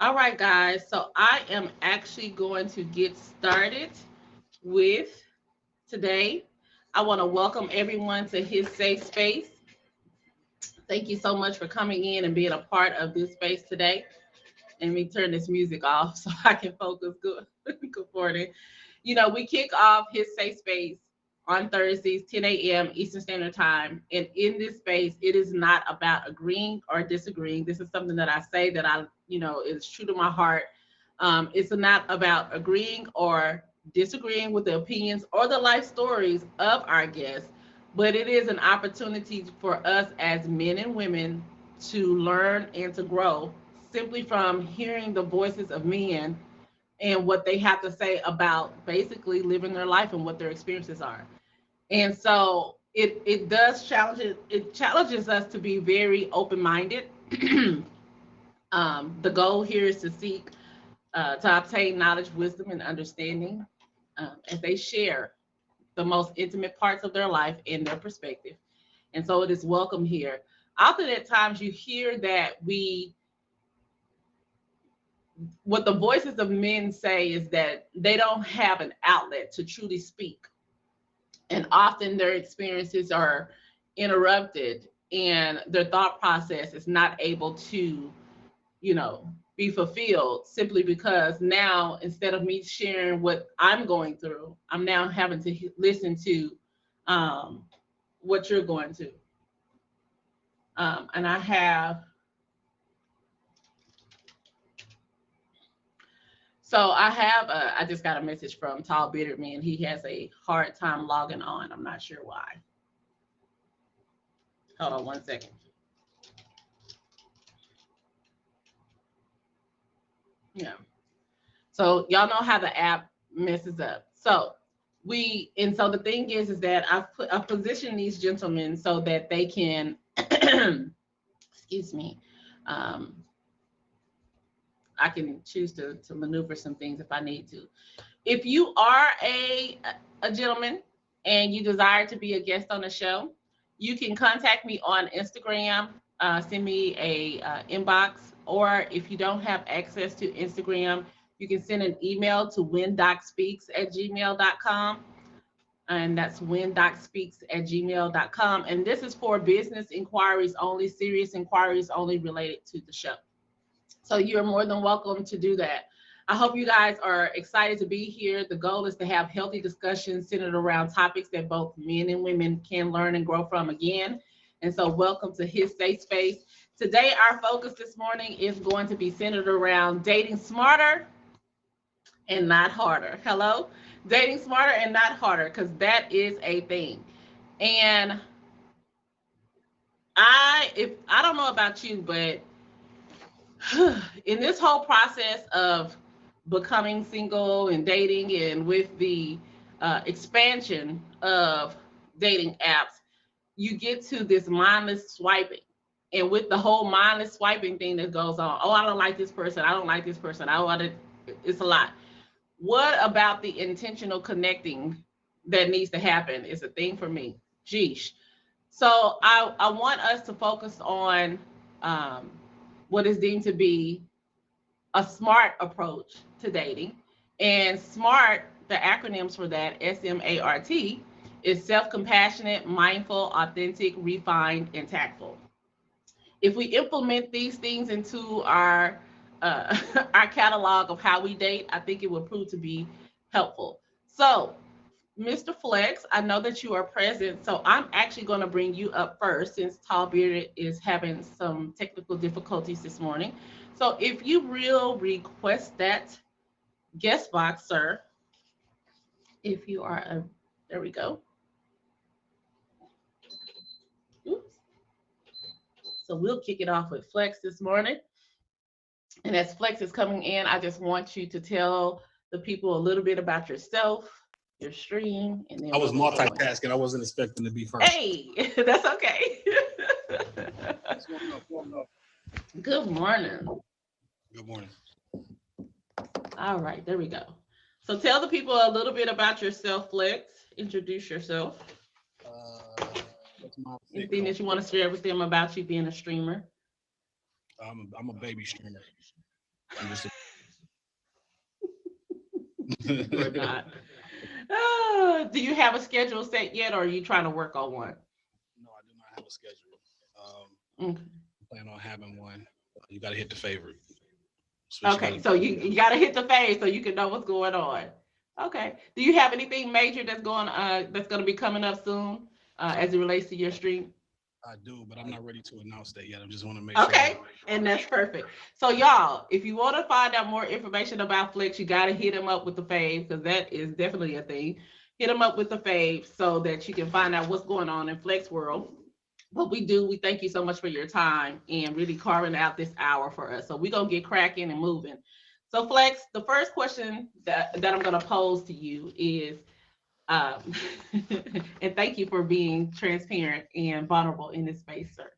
All right, guys. So I am actually going to get started with today. I want to welcome everyone to his safe space. Thank you so much for coming in and being a part of this space today. And me turn this music off so I can focus. Good morning. We kick off his safe space on Thursdays, 10 a.m. Eastern Standard Time. And in this space, it is not about agreeing or disagreeing. This is something that I say that is true to my heart. It's not about agreeing or disagreeing with the opinions or the life stories of our guests, but it is an opportunity for us as men and women to learn and to grow simply from hearing the voices of men and what they have to say about basically living their life and what their experiences are. And so it does it challenges us to be very open minded. The goal here is to seek to obtain knowledge, wisdom, and understanding as they share the most intimate parts of their life and their perspective. And so it is welcome here. Often at times you hear that what the voices of men say is that they don't have an outlet to truly speak. And often their experiences are interrupted and their thought process is not able to, be fulfilled simply because now instead of me sharing what I'm going through, I'm now having to listen to um, what you're going to. And I just got a message from Tall Bearded Man. He has a hard time logging on. I'm not sure why. Hold on one second. Yeah. So y'all know how the app messes up. So the thing is that I've positioned these gentlemen so that they can, excuse me, um, I can choose to maneuver some things if I need to. If you are a gentleman and you desire to be a guest on the show, you can contact me on Instagram, send me a inbox, or if you don't have access to Instagram, you can send an email to whendocspeaks@gmail.com. And that's whendocspeaks@gmail.com. And this is for business inquiries only, serious inquiries only related to the show. So you're more than welcome to do that. I hope you guys are excited to be here. The goal is to have healthy discussions centered around topics that both men and women can learn and grow from again. And so welcome to his safe space. Today, our focus this morning is going to be centered around dating smarter and not harder. Hello? Dating smarter and not harder, because that is a thing. And I don't know about you, but in this whole process of becoming single and dating, and with the expansion of dating apps, you get to this mindless swiping. And with the whole mindless swiping thing that goes on, oh, I don't like this person. I don't like this person. I want to, it's a lot. What about the intentional connecting that needs to happen is a thing for me. Geesh. So I want us to focus on um, what is deemed to be a smart approach to dating. And SMART, the acronyms for that, SMART, is self compassionate, mindful, authentic, refined, and tactful. If we implement these things into our our catalog of how we date, I think it will prove to be helpful. So, Mr. Flex, I know that you are present, so I'm actually going to bring you up first since Tall Bearded is having some technical difficulties this morning. So if you will request that guest box, sir, if you are there we go. Oops. So we'll kick it off with Flex this morning. And as Flex is coming in, I just want you to tell the people a little bit about yourself, your stream, and I then was we'll get going. multitasking. I wasn't expecting to be first. Hey, that's okay. Good morning. Good morning. All right, there we go. So tell the people a little bit about yourself, Flex. Introduce yourself. What's my Anything that you want to share with them about you being a streamer? I'm a baby streamer. I'm just You are no, not. Do you have a schedule set yet, or are you trying to work on one? I do not have a schedule. Okay. I plan on having one. You got to hit the favorite. That's what you got Okay, to. so you got to hit the phase so you can know what's going on. Okay. Do you have anything major that's going to be coming up soon as it relates to your stream? I do, but I'm not ready to announce that yet. I just want to make sure. Okay, and that's perfect. So y'all, if you want to find out more information about Flex, you got to hit him up with the fave because that is definitely a thing. Hit him up with the fave so that you can find out what's going on in Flex world. But we thank you so much for your time and really carving out this hour for us. So we're gonna get cracking and moving. So Flex, the first question that I'm gonna pose to you is, um, and thank you for being transparent and vulnerable in this space, sir.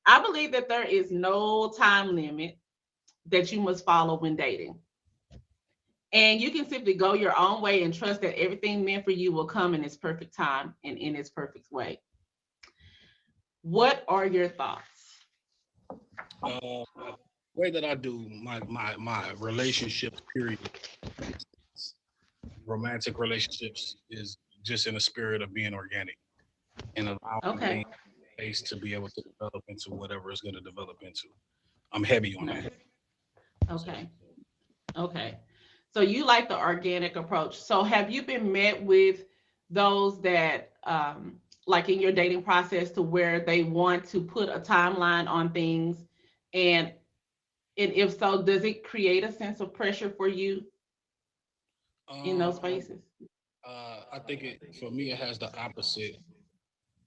I believe that there is no time limit that you must follow when dating. And you can simply go your own way and trust that everything meant for you will come in its perfect time and in its perfect way. What are your thoughts? Uh, way that I do my relationships, period, romantic relationships, is just in a spirit of being organic and allowing Okay. things space to be able to develop into whatever it's going to develop into. I'm heavy on Nice. that. So Okay. Okay. So you like the organic approach. So have you been met with those that like in your dating process to where they want to put a timeline on things, and and if so, does it create a sense of pressure for you in those um, spaces? I think it for me it has the opposite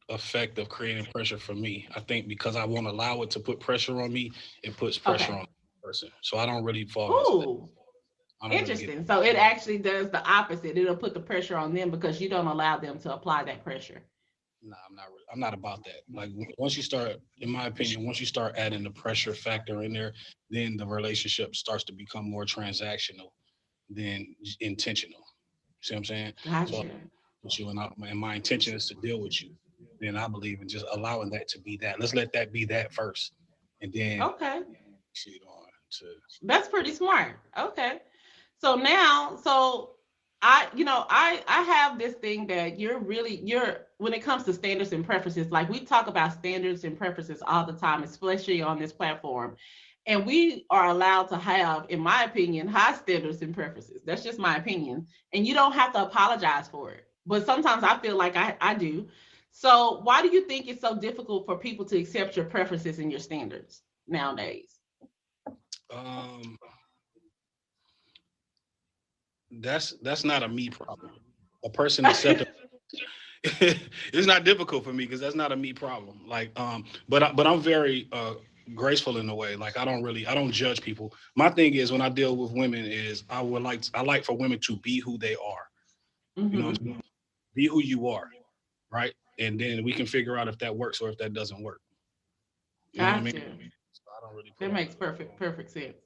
effect of creating pressure for me. I think because I won't allow it to put pressure on me, it puts pressure Okay. on the person. So I don't really fall into that. Ooh, I don't really get. interesting. So it actually does the opposite. It'll put the pressure on them because you don't allow them to apply that pressure. Nah, I'm not. I'm not about that. Like once you start, in my opinion, once you start adding the pressure factor in there, then the relationship starts to become more transactional than intentional. See what I'm saying? So Gotcha. with you and my intention is to deal with you. Then I believe in just allowing that to be that. Let's let that be that first, and then Okay. proceed on to. That's pretty smart. Okay. So now, so I have this thing that you're when it comes to standards and preferences, like we talk about standards and preferences all the time, especially on this platform. And we are allowed to have, in my opinion, high standards and preferences. That's just my opinion. And you don't have to apologize for it. But sometimes I feel like I do. So why do you think it's so difficult for people to accept your preferences and your standards nowadays? Um, that's not a me problem. A person accepting it's not difficult for me because that's not a me problem. Like, but I'm very graceful in a way. Like, I don't judge people. My thing is when I deal with women is I like for women to be who they are. You know, Mm-hmm. be who you are, right? And then we can figure out if that works or if that doesn't work. You know what I mean? Gotcha. So I don't really put That on makes the. perfect sense.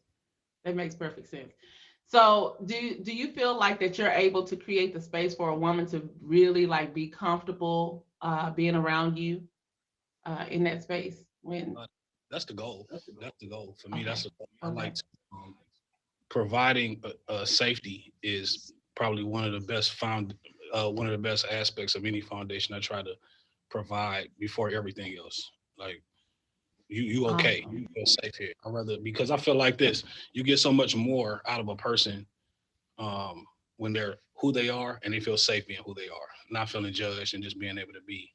That makes perfect sense. So do you feel like that you're able to create the space for a woman to really like be comfortable being around you in that space when Uh, that's the goal. That's the goal for me. That's okay. the goal. I Okay. like to, providing safety is probably one of the best aspects of any foundation. I try to provide before everything else. Like you okay, you Awesome. feel safe here. I rather because I feel like this. You get so much more out of a person um, when they're who they are and they feel safe being who they are, not feeling judged and just being able to be.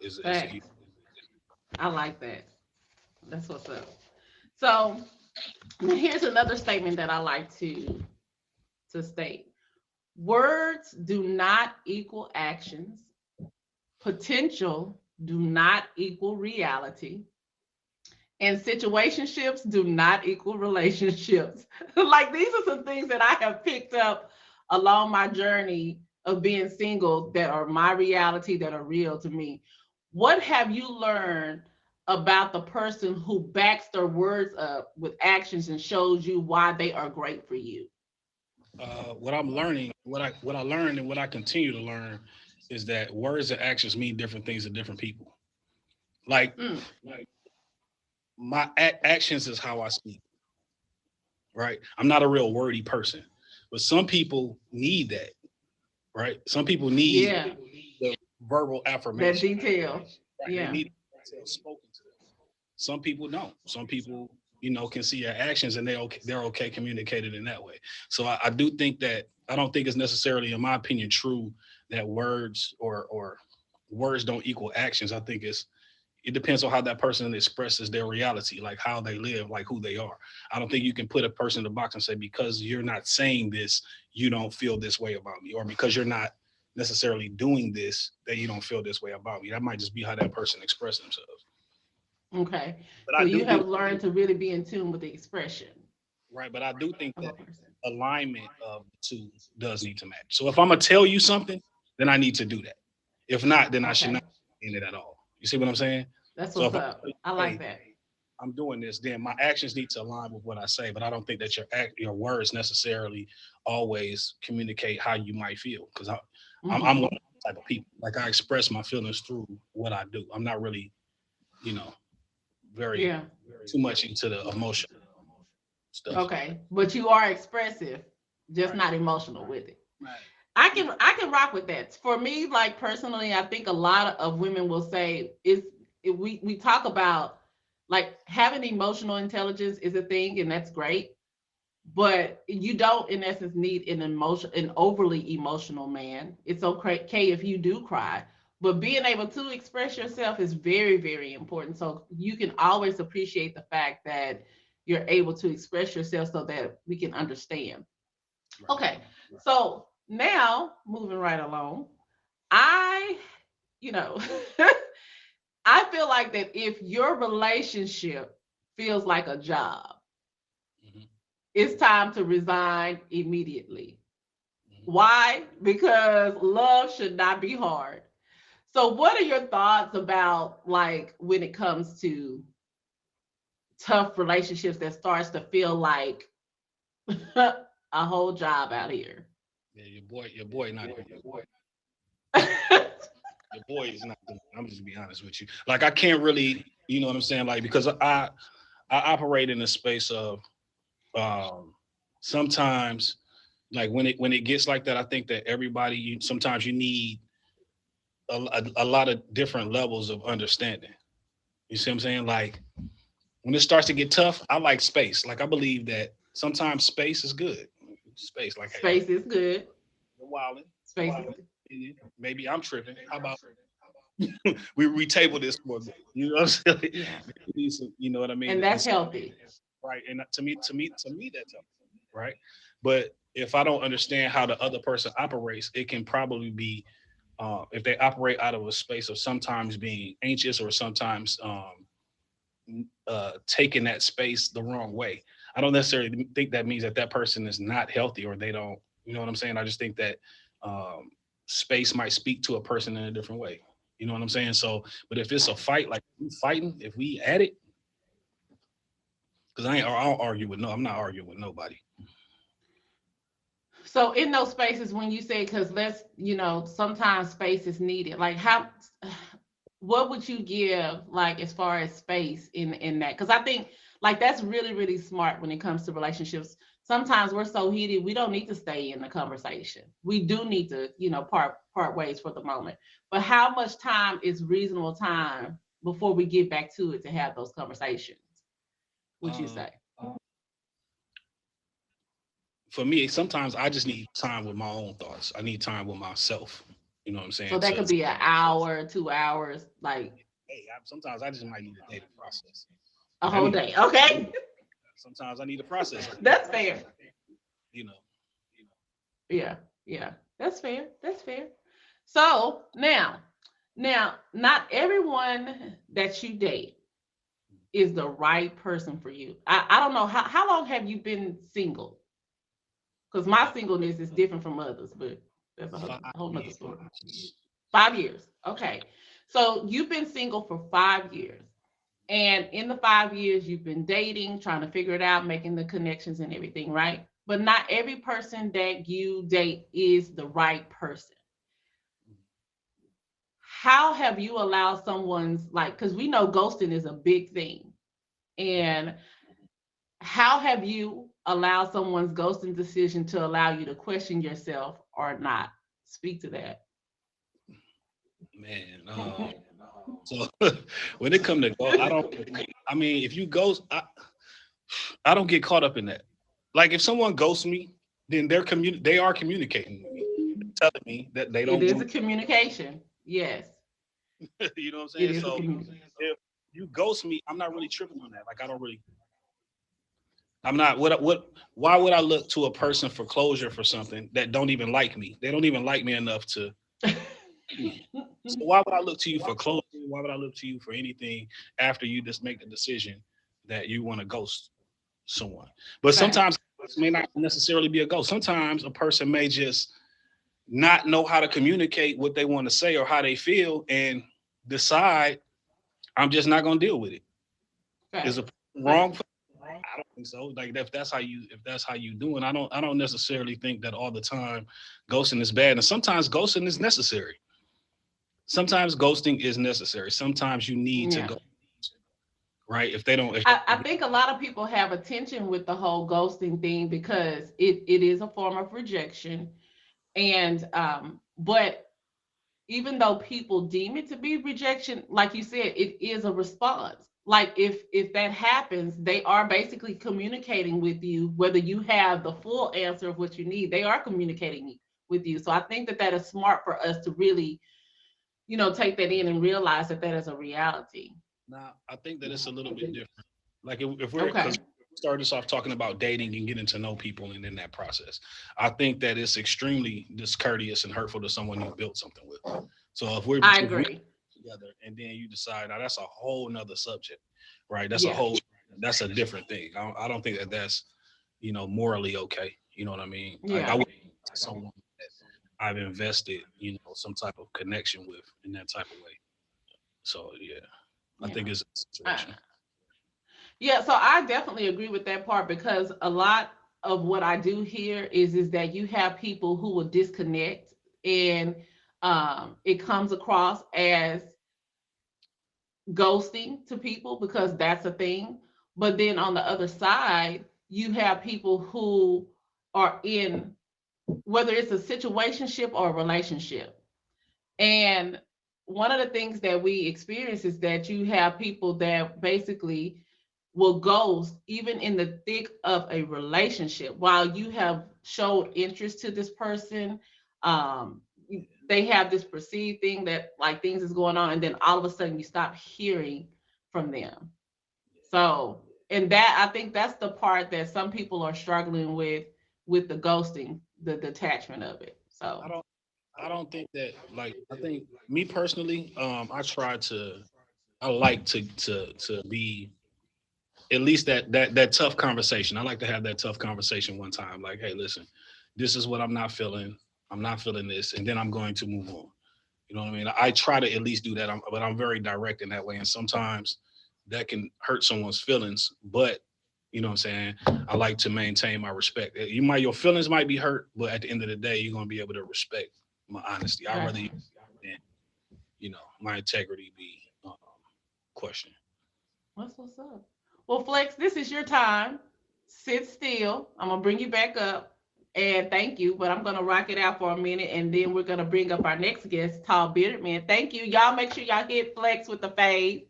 Is the Facts. I like that. That's what's up. So here's another statement that I like to state. Words do not equal actions. Potential do not equal reality, and situationships do not equal relationships. Like these are some things that I have picked up along my journey of being single that are my reality, that are real to me. What have you learned about the person who backs their words up with actions and shows you why they are great for you? what I'm learning, what I learned and what I continue to learn is that words and actions mean different things to different people. Like Mm, my actions is how I speak. right? I'm not a real wordy person, but some people need that, right? Some people need Yeah. the verbal That affirmation, detail. right? They Yeah. need details spoken to them. Some people don't. Some people, can see your actions and they're okay communicated in that way. So I do think that I don't think it's necessarily, in my opinion, true that words or words don't equal actions. I think it depends on how that person expresses their reality, like how they live, like who they are. I don't think you can put a person in the box and say, because you're not saying this, you don't feel this way about me, or because you're not necessarily doing this, that you don't feel this way about me. That might just be how that person expresses themselves. Okay. But So I do you think, have learned to really be in tune with the expression right, but I do think of a that person. alignment of the two does need to match. So if I'm gonna tell you something, then I need to do that. If not, then I should not Okay. be in it at all. You see what I'm saying? That's So what's if I up. say, I like hey, that. I'm doing this, then my actions need to align with what I say. But I don't think that your words necessarily always communicate how you might feel. Because I'm Hmm. one of those type of people. Like, I express my feelings through what I do. I'm not really, you know, very Yeah. too much into the emotional stuff. Okay. But you are expressive, just Right. not emotional with it. Right. I can rock with that. For me, like personally, I think a lot of women will say we talk about like having emotional intelligence is a thing, and that's great. But you don't, in essence, need an overly emotional man. It's okay if you do cry, but being able to express yourself is very, very important. So you can always appreciate the fact that you're able to express yourself so that we can understand. Right. Okay, so now moving right along, I, you know, I feel like that if your relationship feels like a job, Hmm. it's time to resign immediately. Hmm. Why? Because love should not be hard. So, what are your thoughts about like when it comes to tough relationships that starts to feel like a whole job out here? Yeah, your boy not doing it. Your boy is not doing it. I'm just be honest with you. Like, I can't really, you know what I'm saying? Like, because I operate in a space of um sometimes, like, when it gets like that, I think that everybody, sometimes you need a lot of different levels of understanding. You see what I'm saying? Like, when it starts to get tough, I like space. Like, I believe that sometimes space is good. Space, like, hey, look, Space is good. you're wilding. Space is good. Maybe I'm tripping. How about we table this for a bit? You know what I'm saying? Yeah. You know what I mean? And And that's so, healthy. right, and to me, that's healthy, right? But if I don't understand how the other person operates, it can probably be, if they operate out of a space of sometimes being anxious, or sometimes taking that space the wrong way. I don't necessarily think that means that that person is not healthy, or they don't. You know what I'm saying? I just think that um, space might speak to a person in a different way. You know what I'm saying? So, but if it's a fight, like we fighting, if we at it, because I'll argue with no, I'm not arguing with nobody. So in those spaces when you say, because sometimes space is needed, like how what would you give like as far as space in that? Because I think like that's really, really smart when it comes to relationships. Sometimes we're so heated, we don't need to stay in the conversation. We do need to, part ways for the moment. But how much time is reasonable time before we get back to it to have those conversations, would you Um, say? for me, sometimes I just need time with my own thoughts. I need time with myself. You know what I'm So saying? that could be an hour, 2 hours, like Hey, sometimes I just might need a day to process. a That whole means day. Okay. sometimes I need to process. That's fair. You know, Yeah, yeah, that's fair. That's fair. So now, not everyone that you date is the right person for you. I don't know how long have you been single? Because my uh, singleness is different from others, but that's a five whole nother story. years. 5 years. Okay. So you've been single for 5 years. And in the 5 years, you've been dating, trying to figure it out, making the connections and everything, right? But not every person that you date is the right person. How have you allowed someone's like, because we know ghosting is a big thing. And how have you allow someone's ghosting decision to allow you to question yourself or not? Speak to that. Man, so when it come to go, I don't. I mean, if you ghost, I don't get caught up in that. Like if someone ghosts me, then they are communicating with me, telling me that they It don't is a want. communication. Yes, You know what I'm it saying? is a So communication. if you ghost me, I'm not really tripping on that. Like I don't really. I'm not. What? Why would I look to a person for closure for something that don't even like me? They don't even like me enough to. So why would I look to you for closure? Why would I look to you for anything after you just make the decision that you want to ghost someone? But Right. sometimes it may not necessarily be a ghost. Sometimes a person may just not know how to communicate what they want to say or how they feel and decide I'm just not going to deal with it. Is Right. a wrong? I don't think so. Like if that's how you doing, I don't necessarily think that all the time ghosting is bad. And sometimes ghosting is necessary. Sometimes ghosting is necessary. Sometimes you need to Yeah. go right if they don't. If I think a lot of people have a tension with the whole ghosting thing because it is a form of rejection. And but even though people deem it to be rejection, like you said, it is a response. Like if that happens, they are basically communicating with you, whether you have the full answer of what you need, they are communicating with you. So I think that that is smart for us to really, take that in and realize that that is a reality. now, I think that it's a little bit different. Like if we're because Okay. we started this off talking about dating and getting to know people and in that process, I think that it's extremely discourteous and hurtful to someone you built something with. So I if we agree. together and then you decide now that's a whole nother subject, right? Yeah. That's a different thing. I don't think that that's morally okay. You know what I mean? Like I Yeah. would someone that I've invested some type of connection with in that type of way. So yeah, I think Yeah. it's a Uh, situation. Yeah, so I definitely agree with that part because a lot of what I do here is that you have people who will disconnect, and it comes across as ghosting to people because that's a thing. But then on the other side, you have people who are in, whether it's a situationship or a relationship. And one of the things that we experience is that you have people that basically will ghost even in the thick of a relationship while you have showed interest to this person. um they have this perceived thing that like things is going on, and then all of a sudden you stop hearing from them. So, and that, I think that's the part that some people are struggling with the ghosting, the detachment of it. I So don't I don't think that I think me personally, I like to be at least that tough conversation. I like to have that tough conversation one time. Like, hey, listen, this is what I'm not feeling. I'm not feeling this, and then I'm going to move on. You know what I mean? I try to at least do that, but I'm very direct in that way, and sometimes that can hurt someone's feelings. But you know what I'm saying? I like to maintain my respect. Your feelings might be hurt, but at the end of the day, you're gonna be able to respect my honesty. I'd right. rather than my integrity be questioned. What's up? Well, Flex, this is your time. Sit still. I'm gonna bring you back up. And thank you, but I'm gonna rock it out for a minute, and then we're gonna bring up our next guest, Tall Bearded Man. Thank you, y'all. Make sure y'all hit Flex with the fade.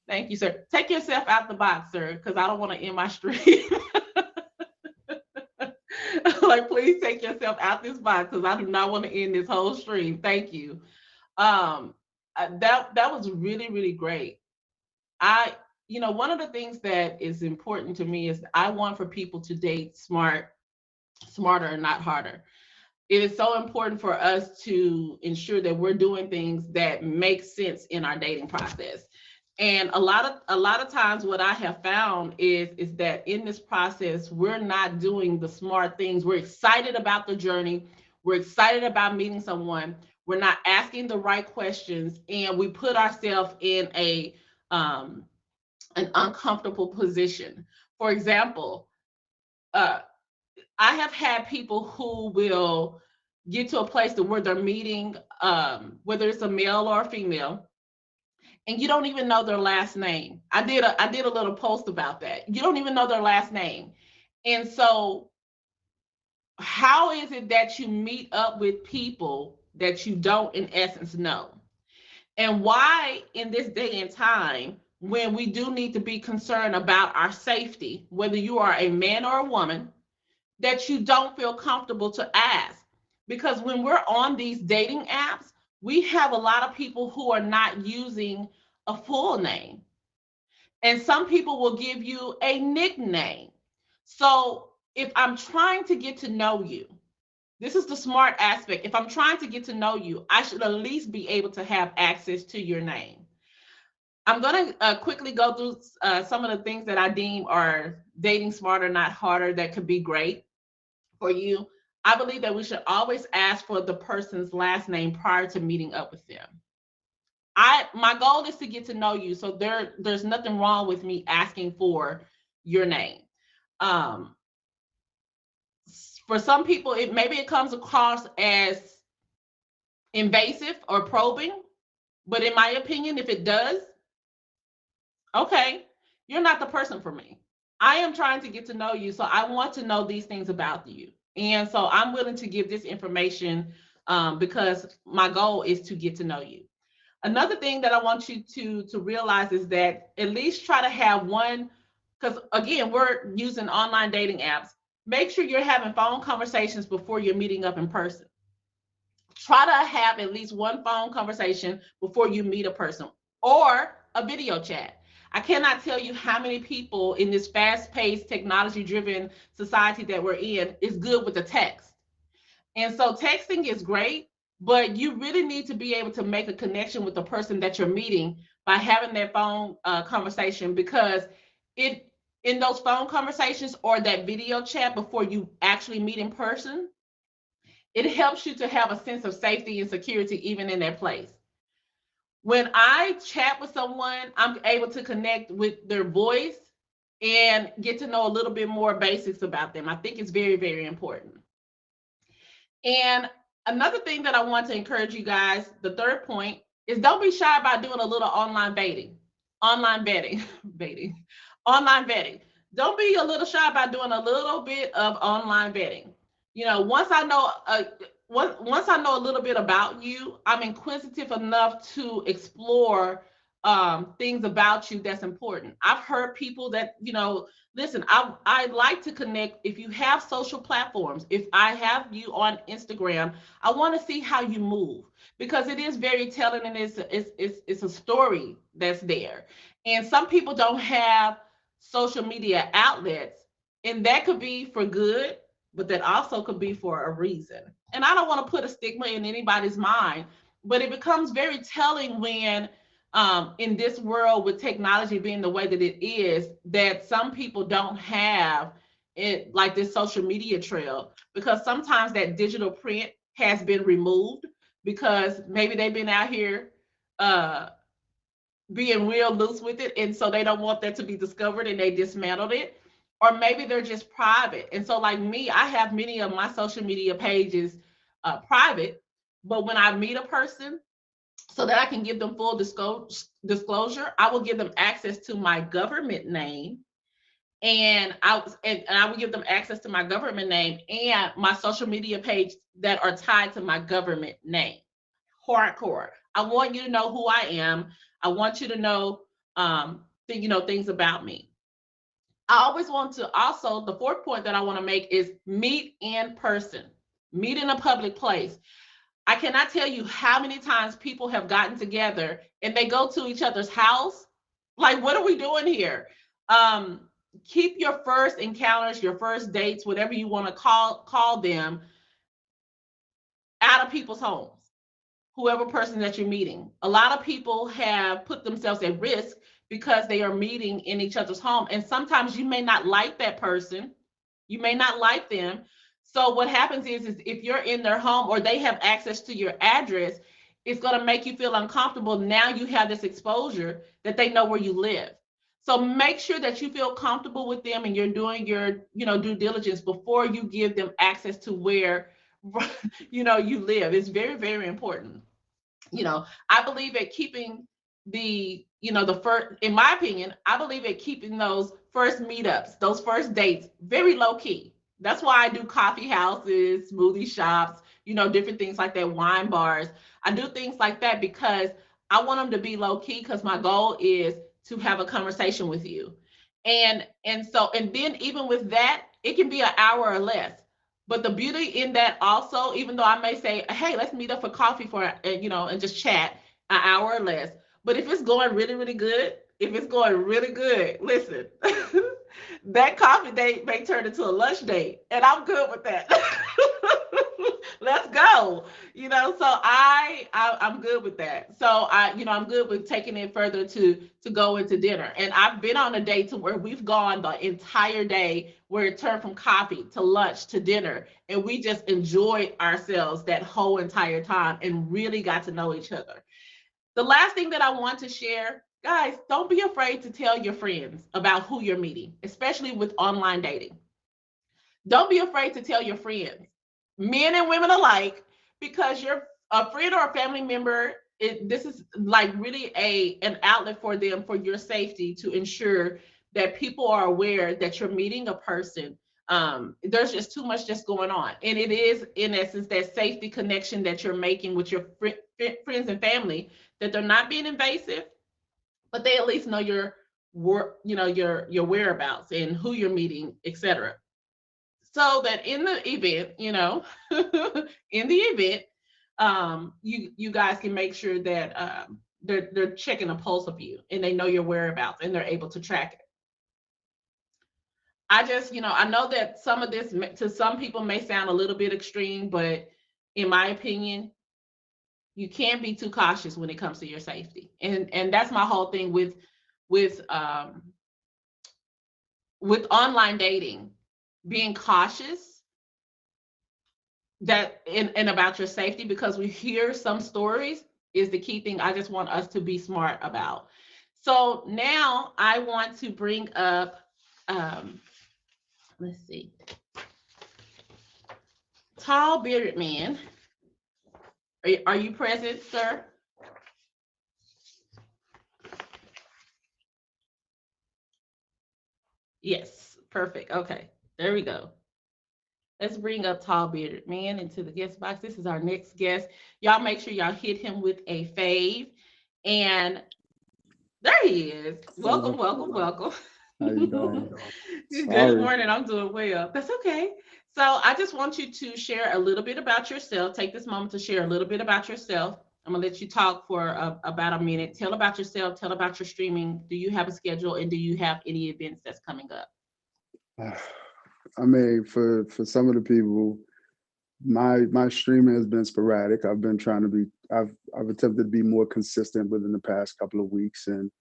Thank you, sir. Take yourself out the box, sir, because I don't want to end my stream. Like, please take yourself out this box because I do not want to end this whole stream. Thank you. Um, that was really really great. I, one of the things that is important to me is I want for people to date smarter and not harder. It is so important for us to ensure that we're doing things that make sense in our dating process. And a lot of times what I have found is that in this process we're not doing the smart things. We're excited about the journey. We're excited about meeting someone. We're not asking the right questions, and we put ourselves in um, an uncomfortable position. For example, uh, I have had people who will get to a place to where they're meeting, whether it's a male or a female, and you don't even know their last name. I did a little post about that. You don't even know their last name, And so, how is it that you meet up with people that you don't, in essence, know? And why, in this day and time, when we do need to be concerned about our safety, whether you are a man or a woman, that you don't feel comfortable to ask? Because when we're on these dating apps, we have a lot of people who are not using a full name. And some people will give you a nickname. So if I'm trying to get to know you, this is the smart aspect. If I'm trying to get to know you, I should at least be able to have access to your name. I'm going to quickly go through some of the things that I deem are dating smarter, not harder, that could be great for you. I believe that we should always ask for the person's last name prior to meeting up with them. My goal is to get to know you, so there's nothing wrong with me asking for your name. Um, for some people, it comes across as invasive or probing, but in my opinion, if it does, okay, you're not the person for me. I am trying to get to know you, so I want to know these things about you. And so I'm willing to give this information because my goal is to get to know you. Another thing that I want you to realize is that at least try to have one, because again, we're using online dating apps. Make sure you're having phone conversations before you're meeting up in person. Try to have at least one phone conversation before you meet a person, or a video chat. I cannot tell you how many people in this fast-paced, technology-driven society that we're in is good with the text. And so texting is great, but you really need to be able to make a connection with the person that you're meeting by having that phone conversation, because it in those phone conversations or that video chat before you actually meet in person, it helps you to have a sense of safety and security even in that place. When I chat with someone, I'm able to connect with their voice and get to know a little bit more basics about them. I think it's very, very important. And another thing that I want to encourage you guys, the third point, is don't be shy about doing a little online baiting, online betting, baiting, online vetting. Don't be a little shy about doing a little bit of online vetting. You know, once I know a little bit about you, I'm inquisitive enough to explore things about you that's important. I've heard people that, listen, I like to connect. If you have social platforms, if I have you on Instagram, I want to see how you move, because it is very telling, and it's a story that's there. And some people don't have social media outlets, and that could be for good, but that also could be for a reason. And I don't want to put a stigma in anybody's mind, but it becomes very telling when in this world, with technology being the way that it is, that some people don't have it, like this social media trail, because sometimes that digital print has been removed because maybe they've been out here uh, being real loose with it, and so they don't want that to be discovered and they dismantled it. Or maybe they're just private, and so like me, I have many of my social media pages private, but when I meet a person, so that I can give them full disclosure, I will give them access to my government name, and I will give them access to my government name and my social media page that are tied to my government name. Hardcore. I want you to know who I am. I want you to know, things about me. I always want to also, the fourth point that I want to make is meet in person, meet in a public place. I cannot tell you how many times people have gotten together and they go to each other's house. Like, what are we doing here? Keep your first encounters, your first dates, whatever you want to call them, out of people's homes. Whoever person that you're meeting. A lot of people have put themselves at risk because they are meeting in each other's home. And sometimes you may not like that person. You may not like them. So what happens is if you're in their home or they have access to your address, it's going to make you feel uncomfortable. Now you have this exposure that they know where you live. So make sure that you feel comfortable with them and you're doing your, due diligence before you give them access to where, you live. It's very, very important. I believe at keeping the first, in my opinion, I believe at keeping those first meetups, those first dates, very low key. That's why I do coffee houses, smoothie shops, different things like that, wine bars. I do things like that because I want them to be low key because my goal is to have a conversation with you. And then even with that, it can be an hour or less. But the beauty in that also, even though I may say, hey, let's meet up for coffee for, and just chat an hour or less. But if it's going really, really good, if it's going really good, listen, that coffee date may turn into a lunch date, and I'm good with that. Let's go. So I'm good with that. So I'm good with taking it further to go into dinner. And I've been on a date to where we've gone the entire day where it turned from coffee to lunch to dinner, and we just enjoyed ourselves that whole entire time and really got to know each other. The last thing that I want to share, guys, don't be afraid to tell your friends about who you're meeting, especially with online dating. Don't be afraid to tell your friends, men and women alike, because you're a friend or a family member. This is like really an outlet for them, for your safety, to ensure that people are aware that you're meeting a person. There's just too much just going on, and it is in essence that safety connection that you're making with your friends and family, that they're not being invasive, but they at least know your whereabouts and who you're meeting, etc. So that in the event, in the event, you guys can make sure that they're checking a pulse of you and they know your whereabouts and they're able to track it. I just, I know that some of this to some people may sound a little bit extreme, but in my opinion, you can't be too cautious when it comes to your safety. And that's my whole thing with um with online dating, being cautious that and about your safety, because we hear some stories, is the key thing I just want us to be smart about. So now I want to bring up, let's see, tall bearded man. Are you present, sir? Yes, perfect. Okay, there we go. Let's bring up tall bearded man into the guest box. This is our next guest. Y'all make sure y'all hit him with a fave. And there he is. Welcome, Hello, welcome, welcome. how you doing? Good Sorry. morning. I'm doing well. That's okay. So I just want you to share a little bit about yourself. Take this moment to share a little bit about yourself. I'm gonna let you talk for about a minute. Tell about yourself. Tell about your streaming. Do you have a schedule, and do you have any events that's coming up? I mean, for some of the people, my streaming has been sporadic. I've been trying to be. I've attempted to be more consistent within the past couple of weeks, and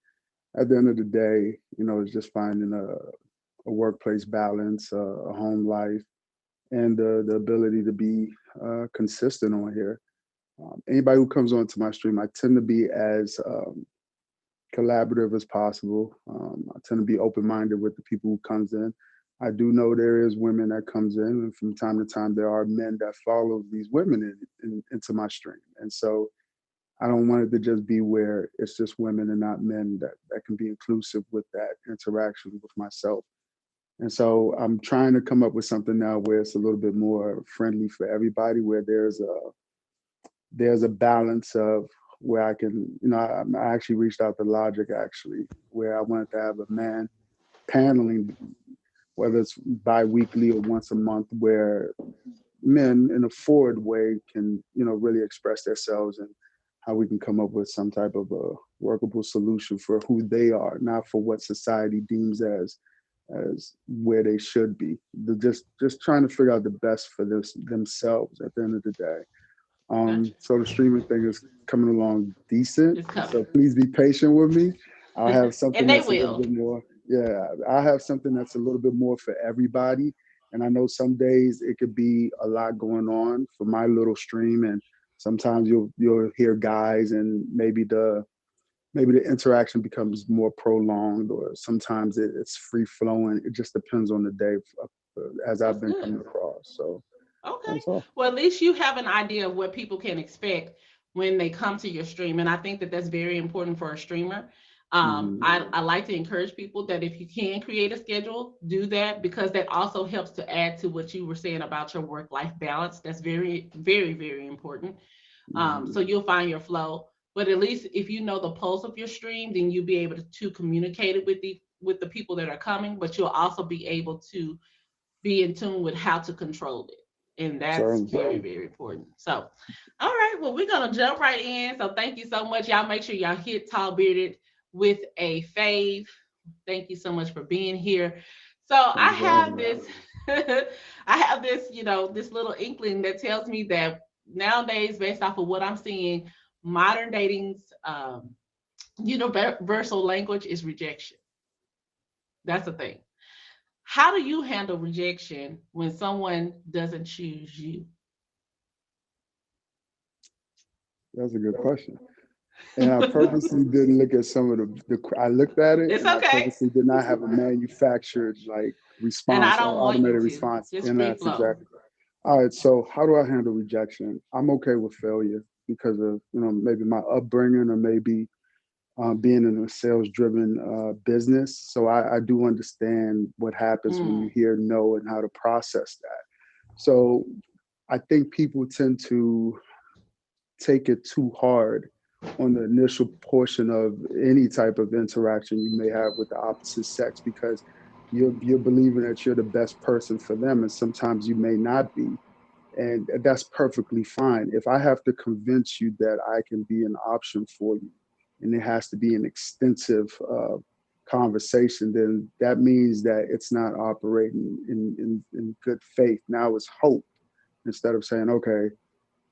at the end of the day, it's just finding a workplace balance, a home life, and the ability to be consistent on here. Anybody who comes onto my stream, I tend to be as collaborative as possible. I tend to be open minded with the people who comes in. I do know there is women that comes in, and from time to time there are men that follow these women into my stream, and so I don't want it to just be where it's just women and not men, that can be inclusive with that interaction with myself. And so I'm trying to come up with something now where it's a little bit more friendly for everybody, where there's a balance of where I can, I actually reached out to Logic actually, where I wanted to have a man paneling, whether it's bi-weekly or once a month, where men in a forward way can, really express themselves, and how we can come up with some type of a workable solution for who they are, not for what society deems as where they should be. They're just trying to figure out the best for themselves at the end of the day. Gotcha. So the streaming thing is coming along decent. It's coming. So please be patient with me. I'll have something And they that's a little will. bit more. Yeah, I'll have something that's a little bit more for everybody. And I know some days it could be a lot going on for my little stream, and sometimes you'll hear guys, and maybe the interaction becomes more prolonged, or sometimes it's free flowing. It just depends on the day, as I've That's been coming good. across. So Okay. that's all. Well, at least you have an idea of what people can expect when they come to your stream. And I think that that's very important for a streamer. I like to encourage people that if you can create a schedule, do that, because that also helps to add to what you were saying about your work-life balance. That's very, very, very important. So you'll find your flow. But at least if you know the pulse of your stream, then you'll be able to communicate it with the people that are coming. But you'll also be able to be in tune with how to control it. And that's Certainly. very, very important. So, all right, well, we're gonna jump right in. So thank you so much. Y'all make sure y'all hit Tall Bearded with a fave. Thank you so much for being here. So Thank I you for having have me. this, I have this, this little inkling that tells me that nowadays, based off of what I'm seeing, modern dating's universal language is rejection. That's the thing. How do you handle rejection when someone doesn't choose you? That's a good question. And I purposely didn't look at some of I looked at it It's and I okay. purposely did not have a manufactured like And I response or don't want you automated to. response. Just And free that's flow. exactly. All right. So how do I handle rejection? I'm okay with failure because of, maybe my upbringing or maybe being in a sales driven business. So I do understand what happens when you Mm, hear no and how to process that. So I think people tend to take it too hard on the initial portion of any type of interaction you may have with the opposite sex because you're believing that you're the best person for them and sometimes you may not be, and that's perfectly fine. If I have to convince you that I can be an option for you and it has to be an extensive conversation, then that means that it's not operating in good faith. Now it's hope instead of saying, okay,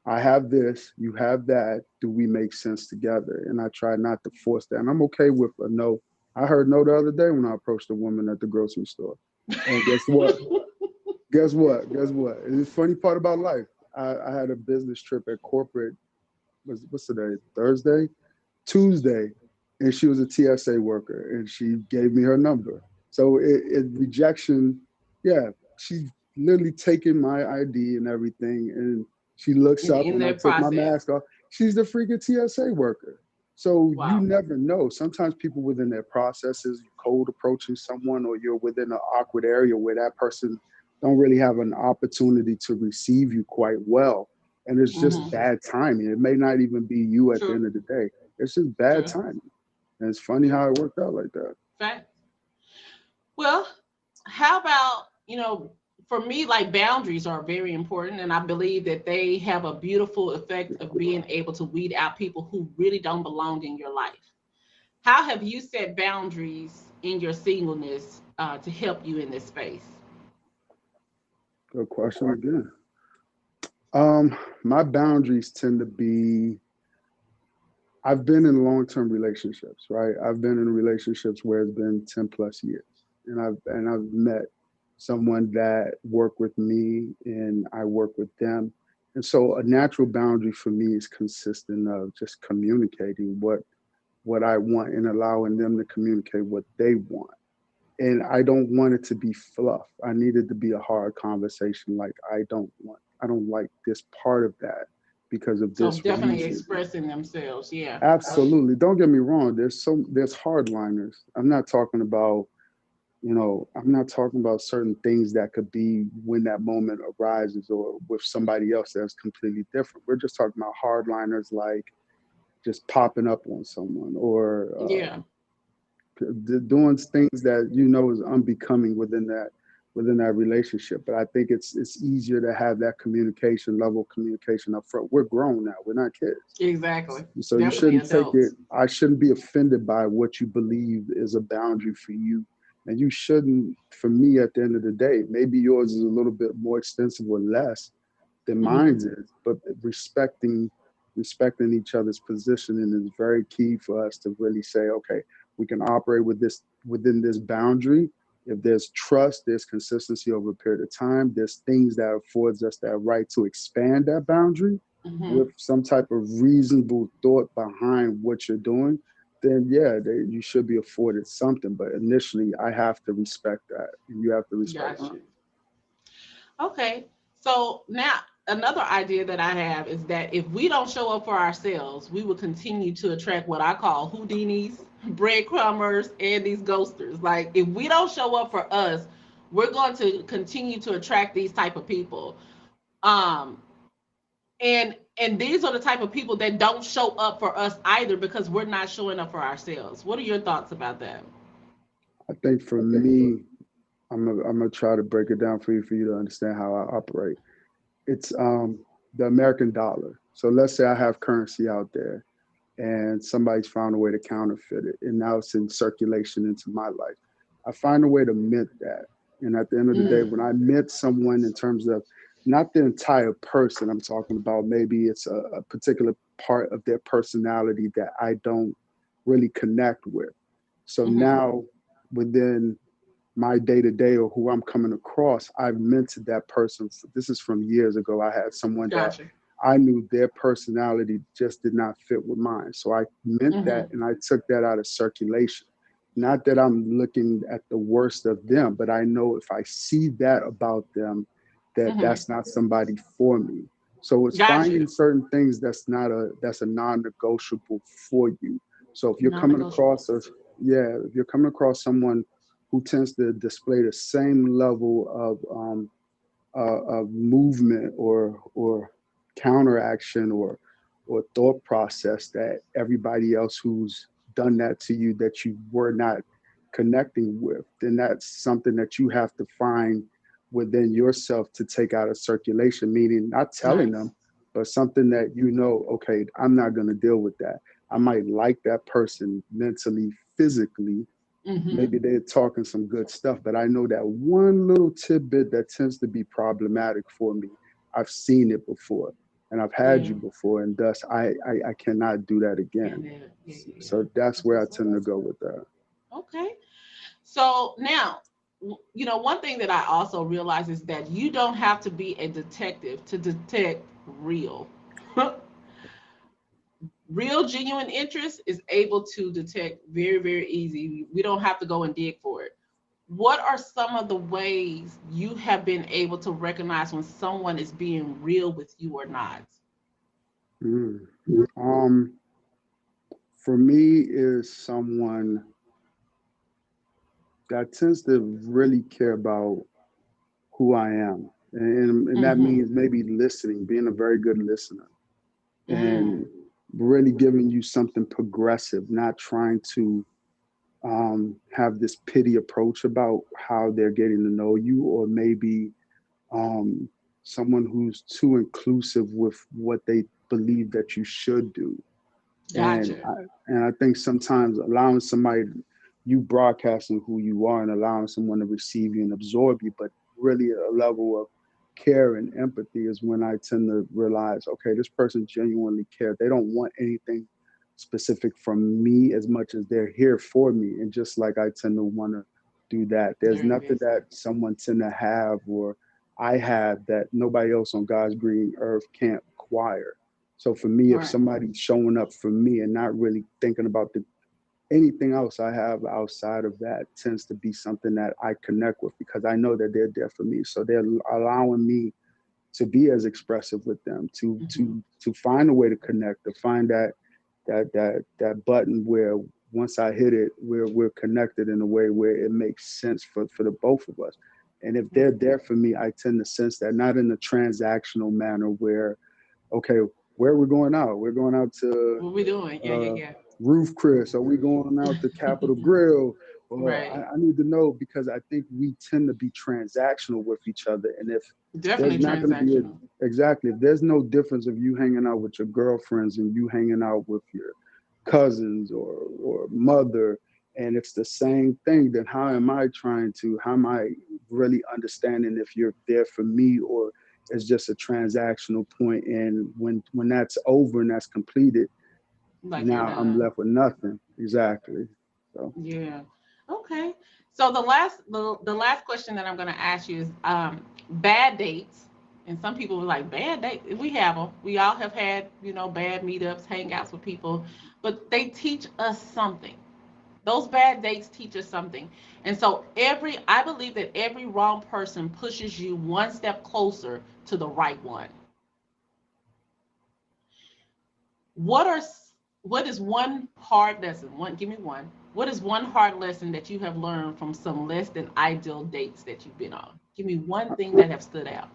I have this, you have that. Do we make sense together? And I try not to force that. And I'm okay with a no. I heard no the other day when I approached a woman at the grocery store. And guess what? Guess what? Guess what? And the funny part about life, I had a business trip at corporate, what's today? Thursday? Tuesday, and she was a TSA worker, and she gave me her number. So rejection, yeah, she literally taken my ID and everything, and she looks in, up in when I their took my process. mask off. She's the freaking TSA worker. So you Wow. never know. Sometimes people within their processes, cold approaching someone, or you're within an awkward area where that person don't really have an opportunity to receive you quite well, and it's just Mm-hmm. bad timing. It may not even be you at the True. end of the day. It's just bad True. timing. And it's funny True. how it worked out like that. Fact. Well, how about, for me, like boundaries are very important. And I believe that they have a beautiful effect of being able to weed out people who really don't belong in your life. How have you set boundaries in your singleness to help you in this space? Good question again. My boundaries tend to be I've been in long-term relationships, right? I've been in relationships where it's been 10 plus years. And I've met someone that worked with me and I work with them. And so a natural boundary for me is consistent of just communicating what I want and allowing them to communicate what they want. And I don't want it to be fluff. I need it to be a hard conversation. Like I don't like this part of that because of So this definitely reason. expressing themselves. Yeah. Absolutely. Don't get me wrong. There's hardliners. I'm not talking about certain things that could be when that moment arises or with somebody else that's completely different. We're just talking about hardliners like just popping up on someone or Yeah. doing things that is unbecoming within that relationship. But I think it's easier to have that communication up front. We're grown now. We're not kids. Exactly. So you Definitely shouldn't take it. adults. I shouldn't be offended by what you believe is a boundary for you. And you shouldn't, for me, at the end of the day, maybe yours is a little bit more extensive or less than mine Hmm. is, but respecting each other's positioning is very key for us to really say, okay, we can operate within this boundary. If there's trust, there's consistency over a period of time. There's things that affords us that right to expand that boundary Hmm. with some type of reasonable thought behind what you're doing, then yeah, you should be afforded something. But initially, I have to respect that, and you have to respect Got mine. you. Okay. So now, another idea that I have is that if we don't show up for ourselves, we will continue to attract what I call Houdinis, breadcrumbers, and these ghosters. Like if we don't show up for us, we're going to continue to attract these type of people. Um, and these are the type of people that don't show up for us either because we're not showing up for ourselves. What are your thoughts about that? I think for me, I'm gonna try to break it down for you to understand how I operate. It's the American dollar. So let's say I have currency out there and somebody's found a way to counterfeit it and now it's in circulation into my life. I find a way to mint that. And at the end of the day, Mm, when I mint someone in terms of not the entire person, I'm talking about maybe it's a particular part of their personality that I don't really connect with. So mm-hmm. now within my day to day or who I'm coming across, I've mentored that person. This is from years ago. I had someone that Gotcha. I knew their personality just did not fit with mine. So I meant that Mm-hmm. and I took that out of circulation. Not that I'm looking at the worst of them, but I know if I see that about them, that Mm-hmm. that's not somebody for me. So it's Gotcha. finding certain things that's a non-negotiable for you. So if you're coming Non-negotiable. across a yeah, if you're coming across someone who tends to display the same level of movement or counteraction or thought process that everybody else who's done that to you that you were not connecting with, then that's something that you have to find within yourself to take out of circulation, meaning not telling Nice. them, but something that you know, okay, I'm not going to deal with that. I might like that person mentally, physically, Mm-hmm. maybe they're talking some good stuff, but I know that one little tidbit that tends to be problematic for me. I've seen it before and I've had Yeah. you before, and thus I cannot do that again. And then, yeah, yeah, yeah. So that's That's where I what's up. tend to go with that. Okay. So now, one thing that I also realize is that you don't have to be a detective to detect real. Real genuine interest is able to detect very, very easy. We don't have to go and dig for it. What are some of the ways you have been able to recognize when someone is being real with you or not? Mm. Um, for me, is someone that tends to really care about who I am, and that Mm-hmm. means maybe listening, being a very good listener, Mm. and really giving you something progressive, not trying to have this pity approach about how they're getting to know you, or maybe um, someone who's too inclusive with what they believe that you should do. And Gotcha. I think sometimes allowing somebody, you broadcasting who you are and allowing someone to receive you and absorb you, but really a level of care and empathy is when I tend to realize, okay, this person genuinely cares. They don't want anything specific from me as much as they're here for me. And just like I tend to want to do that, there's They're nothing that invested. someone tend to have or I have that nobody else on God's green earth can't acquire. So for me, if Right. somebody's showing up for me and not really thinking about anything else I have outside of that tends to be something that I connect with because I know that they're there for me. So they're allowing me to be as expressive with them, Mm-hmm. to find a way to connect, to find that button where once I hit it, we're connected in a way where it makes sense for the both of us. And if Yeah. they're there for me, I tend to sense that not in a transactional manner where okay, where we're going out? We're going out to What we doing? Yeah, uh, yeah, Roof Chris. Are we going out to yeah. Capitol Grill? Well, Right. I need to know because I think we tend to be transactional with each other. And if there's Definitely not going to be transactional. exactly, if there's no difference of you hanging out with your girlfriends and you hanging out with your cousins or mother, and it's the same thing, then how am I really understanding if you're there for me or it's just a transactional point? And when that's over and that's completed, Like you're now I'm done. left with nothing. Exactly. So, Yeah. Okay. So the last question that I'm going to ask you is bad dates. And some people are like bad dates. We have them. We all have had bad meetups, hangouts with people, but they teach us something. Those bad dates teach us something. And so I believe that every wrong person pushes you one step closer to the right one. What are what is one hard lesson? One, give me one. What is one hard lesson that you have learned from some less than ideal dates that you've been on? Give me one thing that have stood out.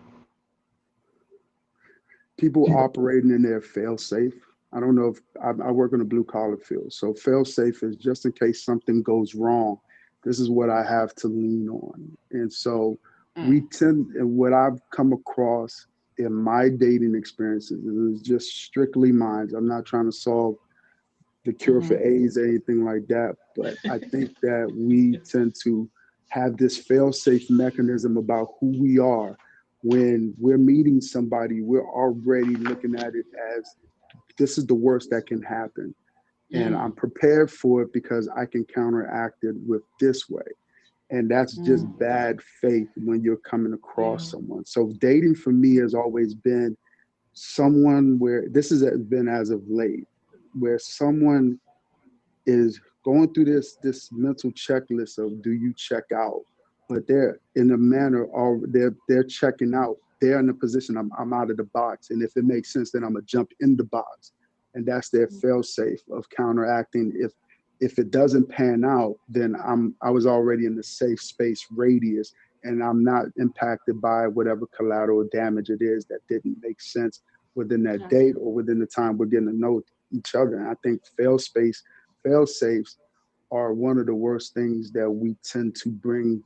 People operating in their fail safe. I don't know if I work in a blue collar field. So fail safe is just in case something goes wrong. This is what I have to lean on. And so we Mm, tend, and what I've come across in my dating experiences is just strictly mine. I'm not trying to solve the cure for mm-hmm. AIDS or anything like that. But I think that we tend to have this fail-safe mechanism about who we are. When we're meeting somebody, we're already looking at it as this is the worst that can happen. And Mm, I'm prepared for it because I can counteract it with this way. And that's just mm, bad faith when you're coming yeah, across someone. So dating for me has always been someone where this has been as of late, where someone is going through this mental checklist of do you check out, but they're in a manner of they're checking out. They're in a position I'm out of the box, and if it makes sense, then I'm gonna jump in the box, and that's their fail safe of counteracting. If it doesn't pan out, then I was already in the safe space radius, and I'm not impacted by whatever collateral damage it is that didn't make sense within that gotcha. date or within the time we're getting to know each other. And I think fail safes are one of the worst things that we tend to bring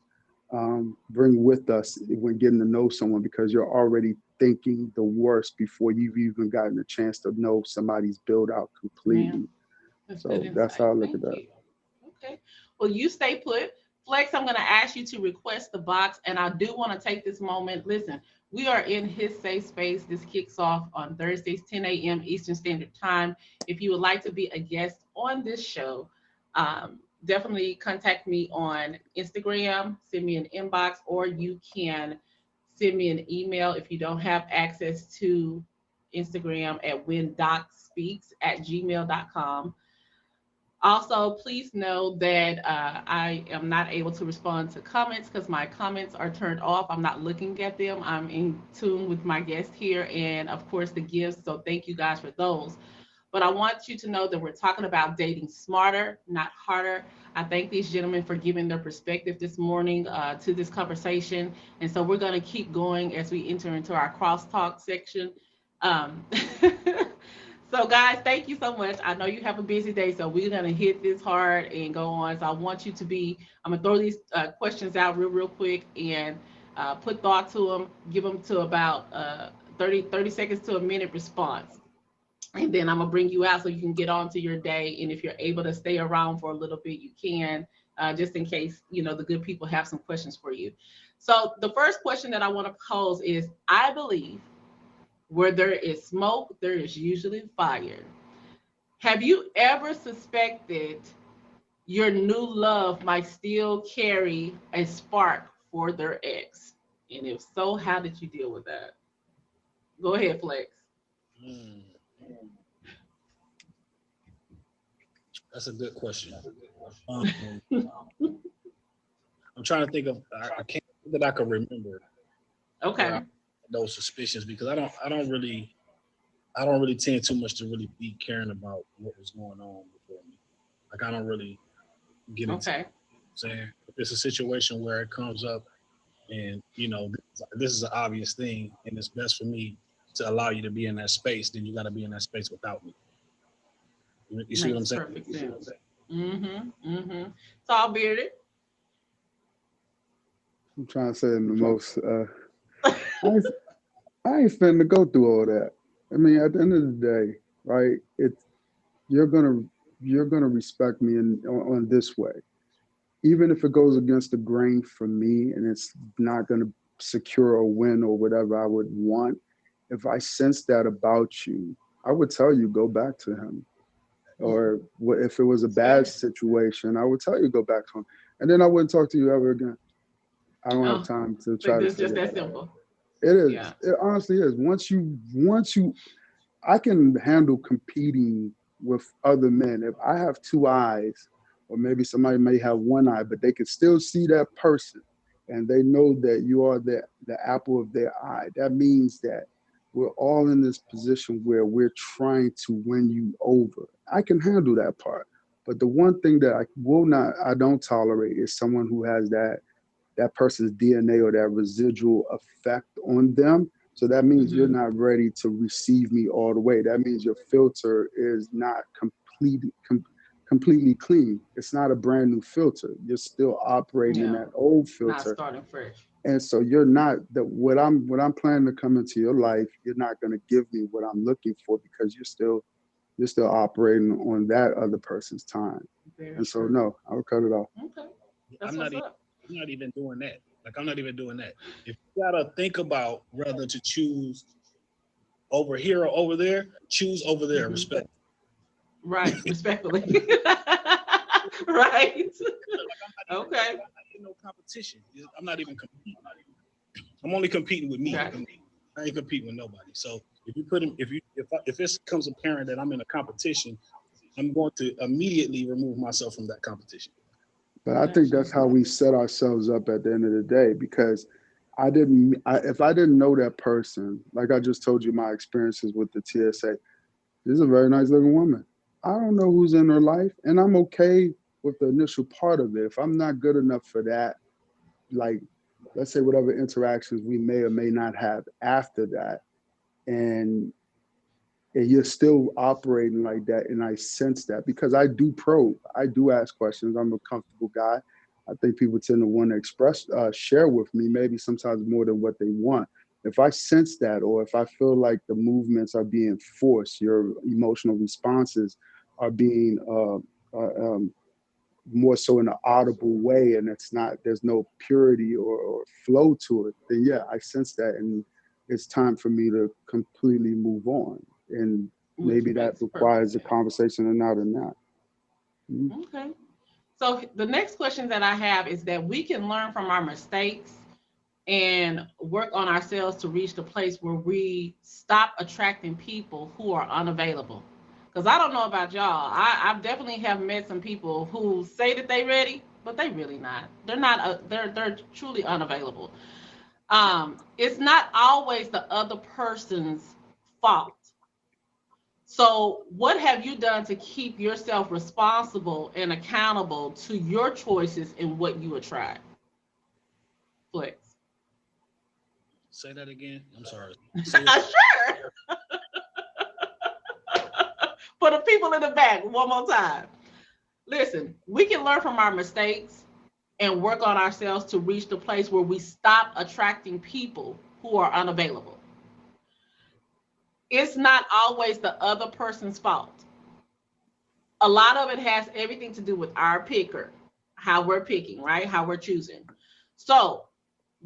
with us when getting to know someone, because you're already thinking the worst before you've even gotten a chance to know somebody's build out Man, completely. that's good So that's insight. how I look at Thank that. you. Okay. Well, you stay put. Flex, I'm going to ask you to request the box. And I do want to take this moment. Listen, we are in his safe space. This kicks off on Thursdays, 10 a.m. Eastern Standard Time. If you would like to be a guest on this show, definitely contact me on Instagram, send me an inbox, or you can send me an email if you don't have access to Instagram at whendocspeaks@gmail.com. Also, please know that I am not able to respond to comments because my comments are turned off. I'm not looking at them. I'm in tune with my guest here and, of course, the gifts. So, thank you guys for those. But I want you to know that we're talking about dating smarter, not harder. I thank these gentlemen for giving their perspective this morning to this conversation. And so, we're going to keep going as we enter into our crosstalk section. Um, so, guys, thank you so much. I know you have a busy day, so we're gonna hit this hard and go on. So, I want you to be. I'm gonna throw these questions out real quick and put thought to them. Give them to about 30 seconds to a minute response, and then I'm gonna bring you out so you can get on to your day. And if you're able to stay around for a little bit, you can, just in case the good people have some questions for you. So, the first question that I want to pose is: I believe where there is smoke, there is usually fire. Have you ever suspected your new love might still carry a spark for their ex? And if so, how did you deal with that? Go ahead, Flex. Mm, that's a good question. Um, I'm trying to think of. I can't think that I can remember where I Okay. had those suspicions because I don't really tend too much to really be caring about what was going on before me. Like I don't really get into Okay. saying if it's a situation where it comes up and this is an obvious thing and it's best for me to allow you to be in that space, then you got to be in that space without me. You see what I'm Makes saying? perfect sense. Mm-hmm. Mm-hmm. Tall bearded. I'm trying to say in the most I ain't, I ain't finna go through all that. I mean, at the end of the day, right? It's you're gonna you're gonna respect me on this way, even if it goes against the grain for me and it's not gonna secure a win or whatever I would want. If I sense that about you, I would tell you go back to him. Or if it was a It's bad fair. situation, I would tell you go back to him, and then I wouldn't talk to you ever again. I don't have Oh, time to like try to this, just figure that that out. simple. It Yeah. is. It honestly is. Once you, I can handle competing with other men. If I have two eyes, or maybe somebody may have one eye, but they can still see that person, and they know that you are the apple of their eye. That means that we're all in this position where we're trying to win you over. I can handle that part. But the one thing that I don't tolerate is someone who has that person's DNA or that residual effect on them. So that means you're Hmm. not ready to receive me all the way. That means your filter is not completely clean. It's not a brand new filter. You're still operating in Yeah, that old not filter. starting fresh. And so you're not the what I'm planning to come into your life, you're not going to give me what I'm looking for because you're still operating on that other person's time. Very And so true. no, I'll cut it off. Okay, I'm that's not what's even up. I'm not even doing that. Like I'm not even doing that. If you gotta think about whether to choose over here or over there, choose over there. Hmm. Respect. Right, respectfully. Right. Like Okay, I'm not even no competition. I'm not even competing. I'm only competing with me. gotcha. I ain't competing with nobody. So if you put him, if it becomes apparent that I'm in a competition, I'm going to immediately remove myself from that competition. But I think Gotcha. that's how we set ourselves up at the end of the day because if I didn't know that person, like I just told you my experiences with the TSA, this is a very nice looking woman. I don't know who's in her life, and I'm okay with the initial part of it. If I'm not good enough for that, like let's say whatever interactions we may or may not have after that, and you're still operating like that, and I sense that because I do probe, I do ask questions. I'm a comfortable guy. I think people tend to want to express share with me maybe sometimes more than what they want. If I sense that, or if I feel like the movements are being forced, your emotional responses are being more so in an audible way, and there's no purity or flow to it, then yeah, I sense that, and it's time for me to completely move on. And Which maybe that makes perfect requires a sense. conversation and not in that. Mhm. Okay. So the next question that I have is that we can learn from our mistakes and work on ourselves to reach the place where we stop attracting people who are unavailable. Because I don't know about y'all, I definitely have met some people who say that they ready, but they really not. They're not. They're truly unavailable. It's not always the other person's fault. So, what have you done to keep yourself responsible and accountable to your choices and what you attract? Flex. Say that again. I'm sorry. Say it. Sure. For the people in the back, one more time. Listen, we can learn from our mistakes and work on ourselves to reach the place where we stop attracting people who are unavailable. It's not always the other person's fault. A lot of it has everything to do with our picker, how we're picking, right? How we're choosing. So,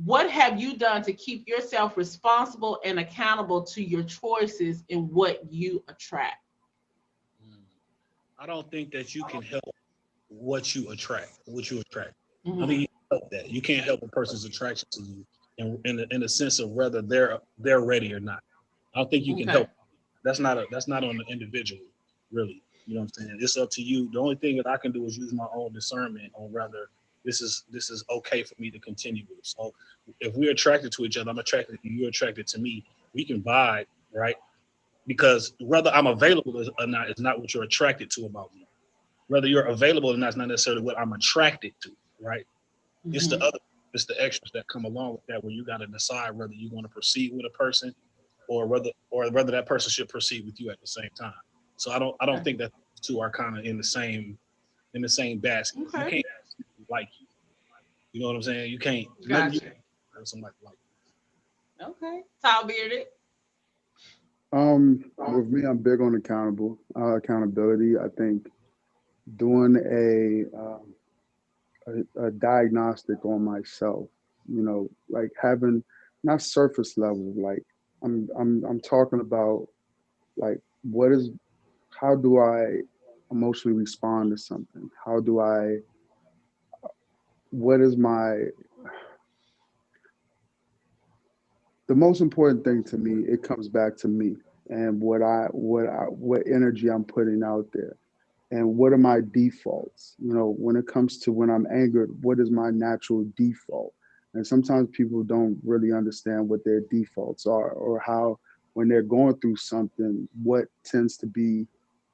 what have you done to keep yourself responsible and accountable to your choices in what you attract? Mm. I don't think that you can help what you attract. What you attract. I think Mm-hmm. you can help that. You can't help a person's attraction to you, in the sense of whether they're ready or not. I don't think you can Okay. help. That's not on the individual, really. You know what I'm saying? It's up to you. The only thing that I can do is use my own discernment on whether this is okay for me to continue with. So if we're attracted to each other, I'm attracted to you, you're attracted to me. We can vibe, right? Because whether I'm available or not is not what you're attracted to about me. Whether you're available or not is not necessarily what I'm attracted to, right? It's the Mm-hmm. other, it's the extras that come along with that, where you got to decide whether you want to proceed with a person, or whether that person should proceed with you at the same time. So I don't Okay. think that two are kind of in the same basket. You Okay. can't like you. You know what I'm saying? You can't nothing you Gotcha. somebody like. Okay. Tall bearded. With me, I'm big on accountability. I think doing a diagnostic on myself, like having not surface level, like I'm talking about like what is how do I emotionally respond to something? How do I what is my the most important thing to me, it comes back to me and what energy I'm putting out there. And what are my defaults? When it comes to when I'm angered, what is my natural default? And sometimes people don't really understand what their defaults are or how when they're going through something, what tends to be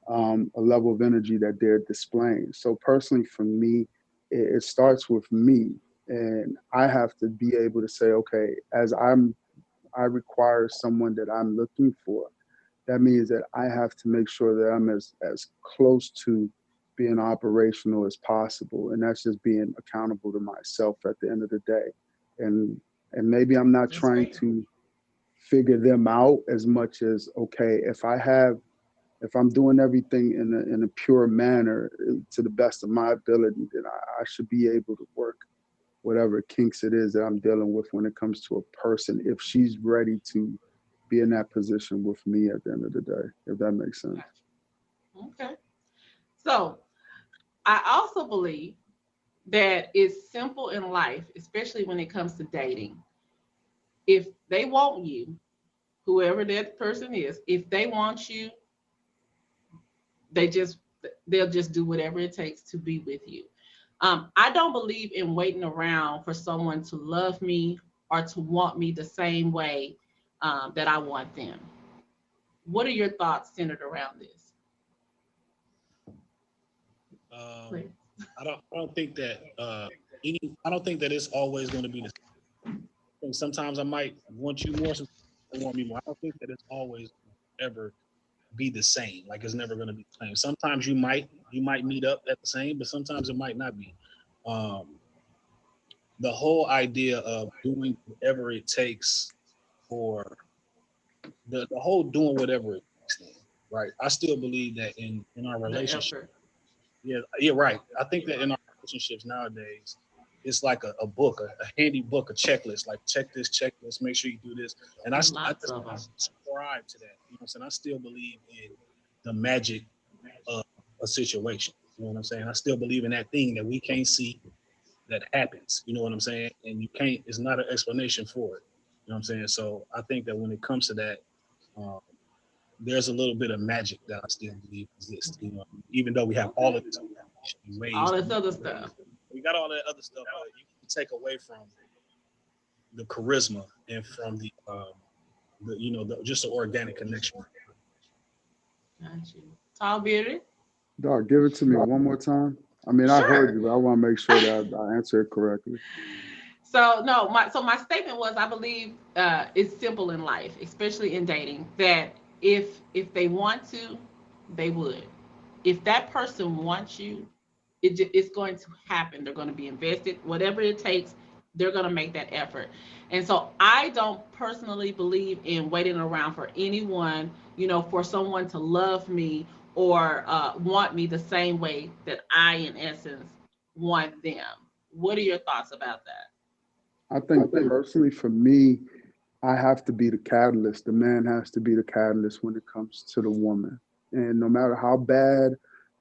a level of energy that they're displaying. So personally, for me, it starts with me, and I have to be able to say, okay, as I require someone that I'm looking for. That means that I have to make sure that I'm as close to being operational as possible, and that's just being accountable to myself at the end of the day. And and maybe I'm not That's trying fair. to figure them out as much as, okay, if I'm doing everything in a pure manner to the best of my ability, then I should be able to work whatever kinks it is that I'm dealing with when it comes to a person, if she's ready to be in that position with me at the end of the day, if that makes sense. Okay. So I also believe that it's simple in life, especially when it comes to dating. If they want you, whoever that person is, if they want you, they just they'll just do whatever it takes to be with you. I don't believe in waiting around for someone to love me or to want me the same way that I want them. What are your thoughts centered around this? Um, Please. I don't think that I don't think that it's always going to be the same. Sometimes I might want you more, sometimes I want me more. I don't think that it's always ever be the same. Like it's never going to be the same. Sometimes you might meet up at the same, but sometimes it might not be. Um, the whole idea of doing whatever it takes for the whole doing whatever it takes thing, right? I still believe that in our The relationship. effort. Yeah, right. I think that in our relationships nowadays, it's like a book, a handy book, a checklist. Like check this checklist, make sure you do this. And I Lots just of I them. subscribe to that. You know what I'm saying? I still believe in the magic of a situation. You know what I'm saying? I still believe in that thing that we can't see that happens. You know what I'm saying? And you can't. It's not an explanation for it. You know what I'm saying? So I think that when it comes to that, um, there's a little bit of magic that I still believe exists. You know, even though we have all of Okay. these ways All to this other stuff. we got all that other stuff, but you can take away from the charisma and from the just the organic connection. Got you. Tall bearded. Dog, give it to me one more time. I mean, I heard Sure. you, but I want to make sure that I answer it correctly. So no, my statement was I believe it's simple in life, especially in dating, that if they want to, they would. If that person wants you, it's going to happen. They're going to be invested, whatever it takes. They're going to make that effort. And so I don't personally believe in waiting around for anyone, for someone to love me or want me the same way that I, in essence, want them. What are your thoughts about that? I think personally for me, I have to be the catalyst. The man has to be the catalyst when it comes to the woman. And no matter how bad,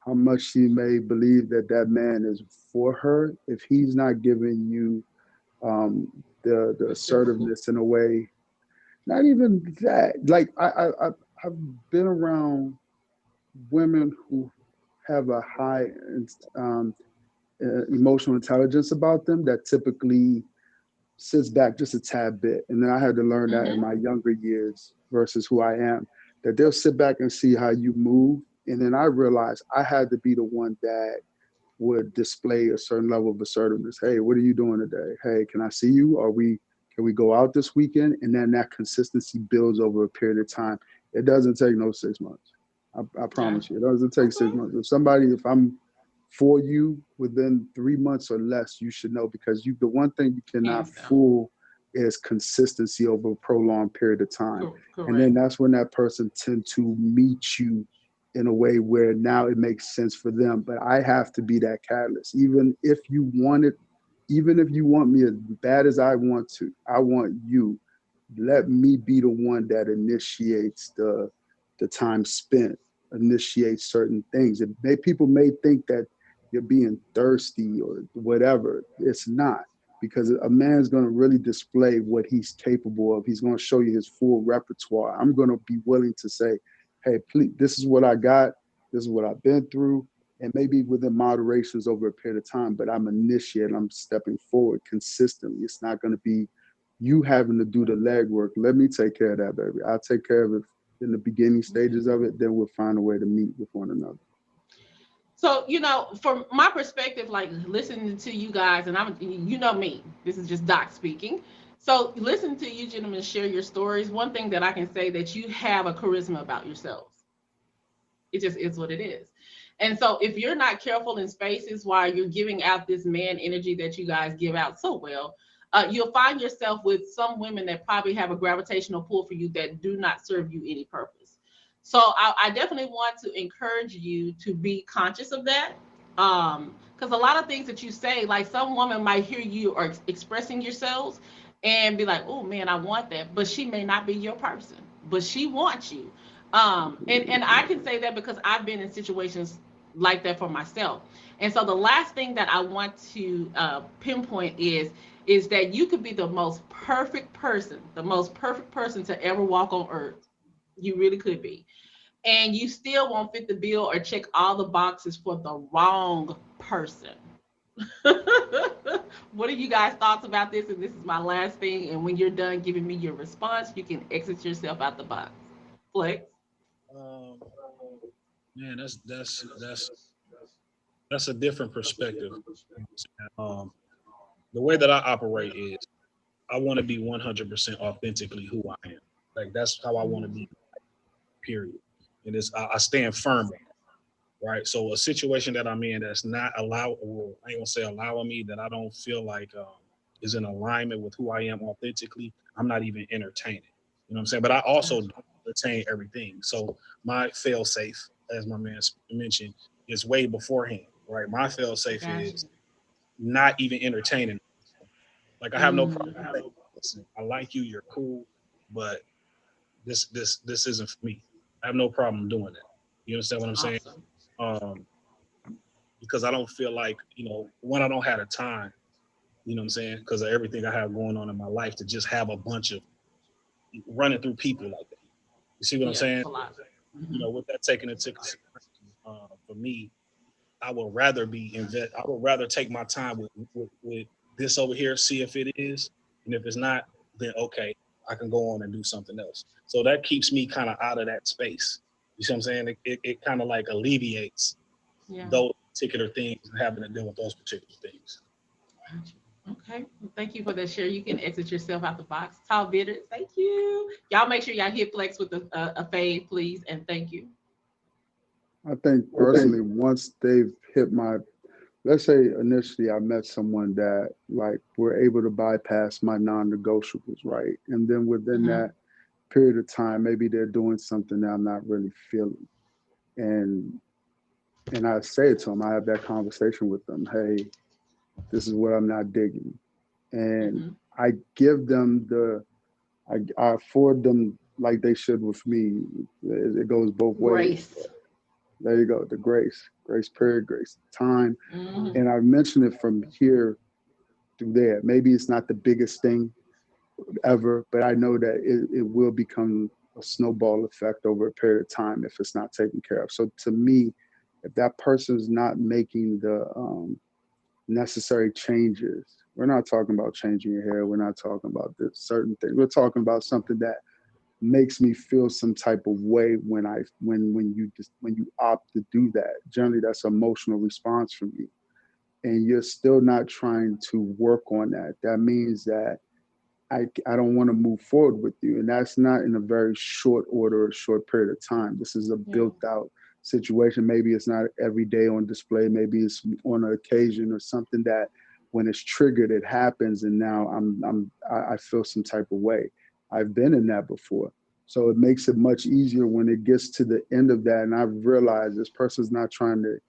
how much she may believe that that man is for her, if he's not giving you the Reciprocal. assertiveness in a way, not even that. Like I've been around women who have a high um, emotional intelligence about them that typically sits back just a tad bit. And then I had to learn that in Mm-hmm. my younger years versus who I am, that they'll sit back and see how you move. And then I realized I had to be the one that would display a certain level of assertiveness. Hey, what are you doing today? Hey, can I see you? Can we go out this weekend? And then that consistency builds over a period of time. It doesn't take no 6 months. I promise Gotcha. you, it doesn't take six Okay. months. If I'm for you within 3 months or less, you should know, because the one thing you cannot Hands down. fool is consistency over a prolonged period of time. And then Correct. that's when that person tend to meet you in a way where now it makes sense for them. But I have to be that catalyst. Even if you want me as bad as I want you. Let me be the one that initiates the time spent, initiates certain things. People may think that you're being thirsty or whatever. It's not, because a man's going to really display what he's capable of. He's going to show you his full repertoire. I'm going to be willing to say, hey, please, this is what I got. This is what I've been through. And maybe within moderations over a period of time, but I'm initiating, I'm stepping forward consistently. It's not going to be you having to do the legwork. Let me take care of that, baby. I'll take care of it in the beginning stages of it. Then we'll find a way to meet with one another. So, from my perspective, like listening to you guys, and you know me, this is just Doc speaking. So, listening to you gentlemen share your stories, one thing that I can say that you have a charisma about yourselves. It just is what it is. And so, if you're not careful in spaces while you're giving out this man energy that you guys give out so well, you'll find yourself with some women that probably have a gravitational pull for you that do not serve you any purpose. So I definitely want to encourage you to be conscious of that. Because a lot of things that you say, like some woman might hear you or expressing yourselves and be like, oh man, I want that. But she may not be your person, but she wants you. And I can say that because I've been in situations like that for myself. And so the last thing that I want to pinpoint is that you could be the most perfect person to ever walk on earth. You really could be. And you still won't fit the bill or check all the boxes for the wrong person. What are you guys' thoughts about this? And this is my last thing. And when you're done giving me your response, you can exit yourself out the box. Flex. Um, Man, that's a different perspective. Um, the way that I operate is I want to be 100% authentically who I am. Like that's how I want to be. Period. And I stand firm on it, right? So a situation that I'm in that's not well, I ain't gonna say allowing me, that I don't feel like is in alignment with who I am authentically, I'm not even entertaining. You know what I'm saying? But I also don't entertain everything. So my fail safe, as my man mentioned, is way beforehand, right? My fail safe Gotcha. is not even entertaining. Like I have no problem Mm-hmm. saying, listen, I like you, you're cool, but this isn't for me. I have no problem doing that. You understand what I'm saying? Awesome. Um, because I don't feel like, when I don't have the time, you know what I'm saying? Because of everything I have going on in my life to just have a bunch of running through people like that. You see what I'm Yeah, saying? it's a lot. Mm-hmm. With that taken into consideration, for me, I would rather take my time with this over here, see if it is, and if it's not, then okay, I can go on and do something else. So that keeps me kind of out of that space. You see what I'm saying? It kind of like alleviates Yeah. those particular things and having to deal with those particular things. Gotcha. Okay. Well, thank you for that share. You can exit yourself out the box. Tall bitter. Thank you. Y'all make sure y'all hit flex with a fade, please, and thank you. I think personally, once they've hit my, let's say initially I met someone that like were able to bypass my non-negotiables, right? And then within Mm-hmm. that period of time, maybe they're doing something that I'm not really feeling. And I say it to them, I have that conversation with them. Hey, this is what I'm not digging. And Mm-hmm. I give them I afford them like they should with me. It goes both ways. Grace. There you go. The grace period, grace time. Mm-hmm. And I mentioned it from here through there. Maybe it's not the biggest thing ever, but I know that it will become a snowball effect over a period of time if it's not taken care of. So to me, if that person is not making the necessary changes, we're not talking about changing your hair. We're not talking about this certain thing. We're talking about something that makes me feel some type of way when you opt to do that. Generally, that's an emotional response from you, and you're still not trying to work on that. That means that I don't want to move forward with you. And that's not in a very short order or short period of time. This is a Yeah. built out situation. Maybe it's not every day on display. Maybe it's on an occasion or something that when it's triggered, it happens. And now I feel some type of way. I've been in that before. So it makes it much easier when it gets to the end of that. And I've realized this person's not trying to,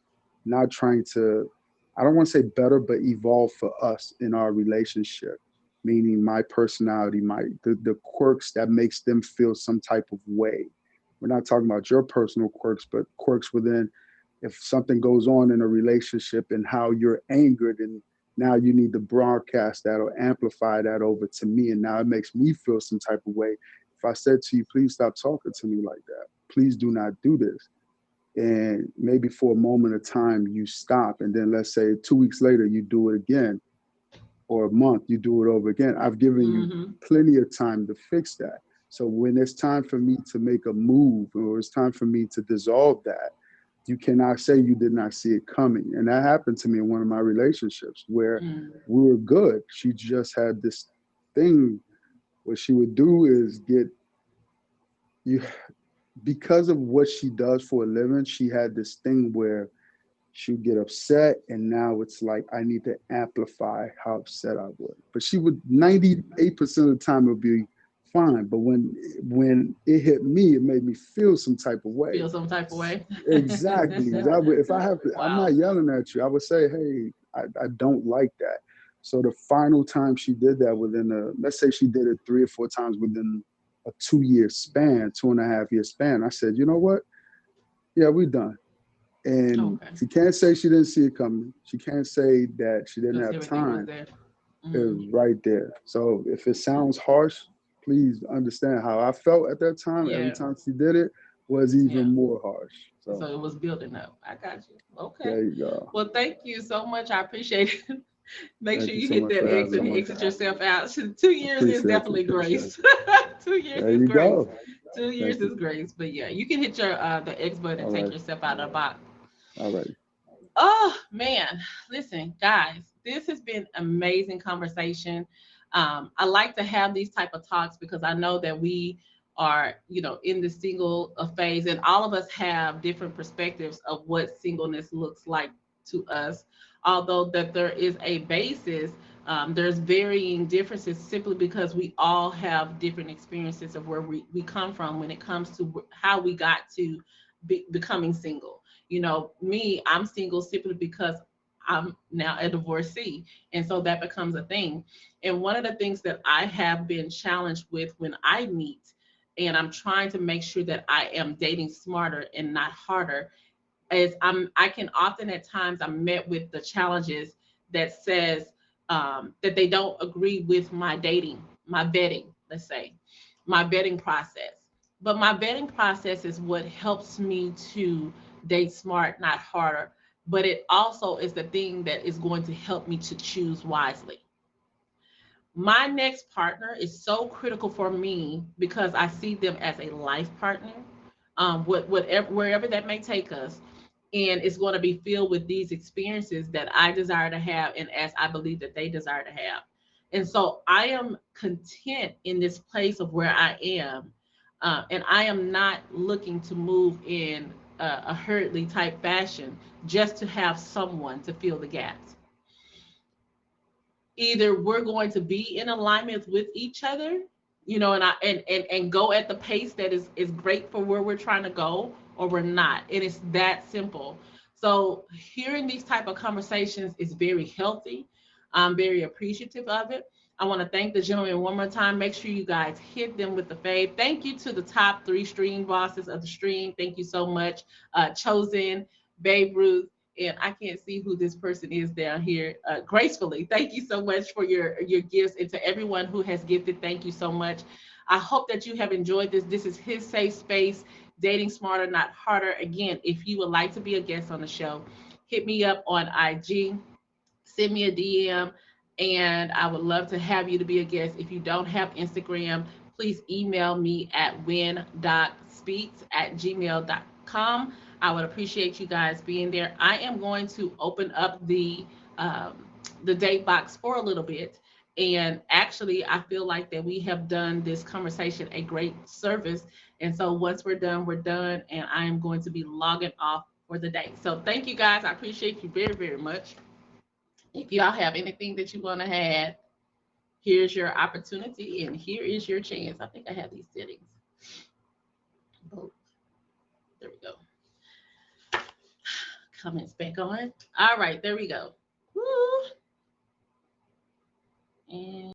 I don't want to say better, but evolve for us in our relationship, meaning my personality, the quirks that makes them feel some type of way. We're not talking about your personal quirks, but quirks within if something goes on in a relationship and how you're angered and now you need to broadcast that or amplify that over to me. And now it makes me feel some type of way. If I said to you, please stop talking to me like that. Please do not do this, and maybe for a moment of time you stop, and then let's say 2 weeks later you do it again, or a month, you do it over again. I've given you Mm-hmm. plenty of time to fix that. So when it's time for me to make a move or it's time for me to dissolve that, you cannot say you did not see it coming. And that happened to me in one of my relationships where Mm. we were good. She just had this thing. What she would do is get you, because of what she does for a living, she had this thing where she would get upset, and now it's like I need to amplify how upset I was. But she would 98% of the time it would be fine. But when it hit me, it made me feel some type of way. Feel some type of way. Exactly. That would, if I have to, I'm not Wow. yelling at you. I would say, hey, I don't like that. So the final time she did that within let's say she did it 3 or 4 times within a 2 year span, 2.5 year span. I said, you know what? Yeah, we done. And Okay. she can't say she didn't see it coming. She can't say that she didn't Because have everything was time. there. It Mm. was right there. So if it sounds harsh, please understand how I felt at that time. Every Yeah. time she did it was Yeah. even more harsh. So So it was building up. I got you. Okay. there you go. Well, thank you so much. I appreciate it. Make sure Thank you you so hit much that for exit having and me. exit yourself out. 2 years is Appreciate you. definitely grace. 2 years There is you grace. go. 2 years Thank is you. grace. But yeah, you can hit your the X button and All take right. yourself out of the box. All right. Oh man, listen, guys, this has been amazing conversation. I like to have these type of talks because I know that we are, in the single phase, and all of us have different perspectives of what singleness looks like to us. Although that there is a basis, there's varying differences simply because we all have different experiences of where we come from when it comes to how we got to becoming single. Me, I'm single simply because I'm now a divorcee. And so that becomes a thing. And one of the things that I have been challenged with when I meet, and I'm trying to make sure that I am dating smarter and not harder, is I can often at times I'm met with the challenges that says that they don't agree with my dating, my vetting, let's say, my vetting process. But my vetting process is what helps me to date smart, not harder. But it also is the thing that is going to help me to choose wisely. My next partner is so critical for me because I see them as a life partner, whatever, wherever that may take us. And it's going to be filled with these experiences that I desire to have and as I believe that they desire to have. And so I am content in this place of where I am. And I am not looking to move in a hurriedly type fashion just to have someone to fill the gaps. Either we're going to be in alignment with each other, and go at the pace that is great for where we're trying to go, or we're not. And it's that simple. So hearing these type of conversations is very healthy. I'm very appreciative of it. I want to thank the gentleman one more time. Make sure you guys hit them with the fave. Thank you to the top 3 stream bosses of the stream. Thank you so much. Chosen, Babe Ruth, and I can't see who this person is down here. Gracefully, thank you so much for your gifts, and to everyone who has gifted, thank you so much. I hope that you have enjoyed this. This is his safe space, dating smarter, not harder. Again, if you would like to be a guest on the show, hit me up on IG, send me a DM, and I would love to have you to be a guest. If you don't have Instagram, please email me at windocsspeaks@gmail.com. I would appreciate you guys being there. I am going to open up the date box for a little bit. And actually, I feel like that we have done this conversation a great service. And so once we're done, we're done. And I am going to be logging off for the day. So thank you guys. I appreciate you very, very much. If y'all have anything that you want to add, here's your opportunity and here is your chance. I think I have these settings. Oh, there we go. Comments back on. All right, there we go. Woo. And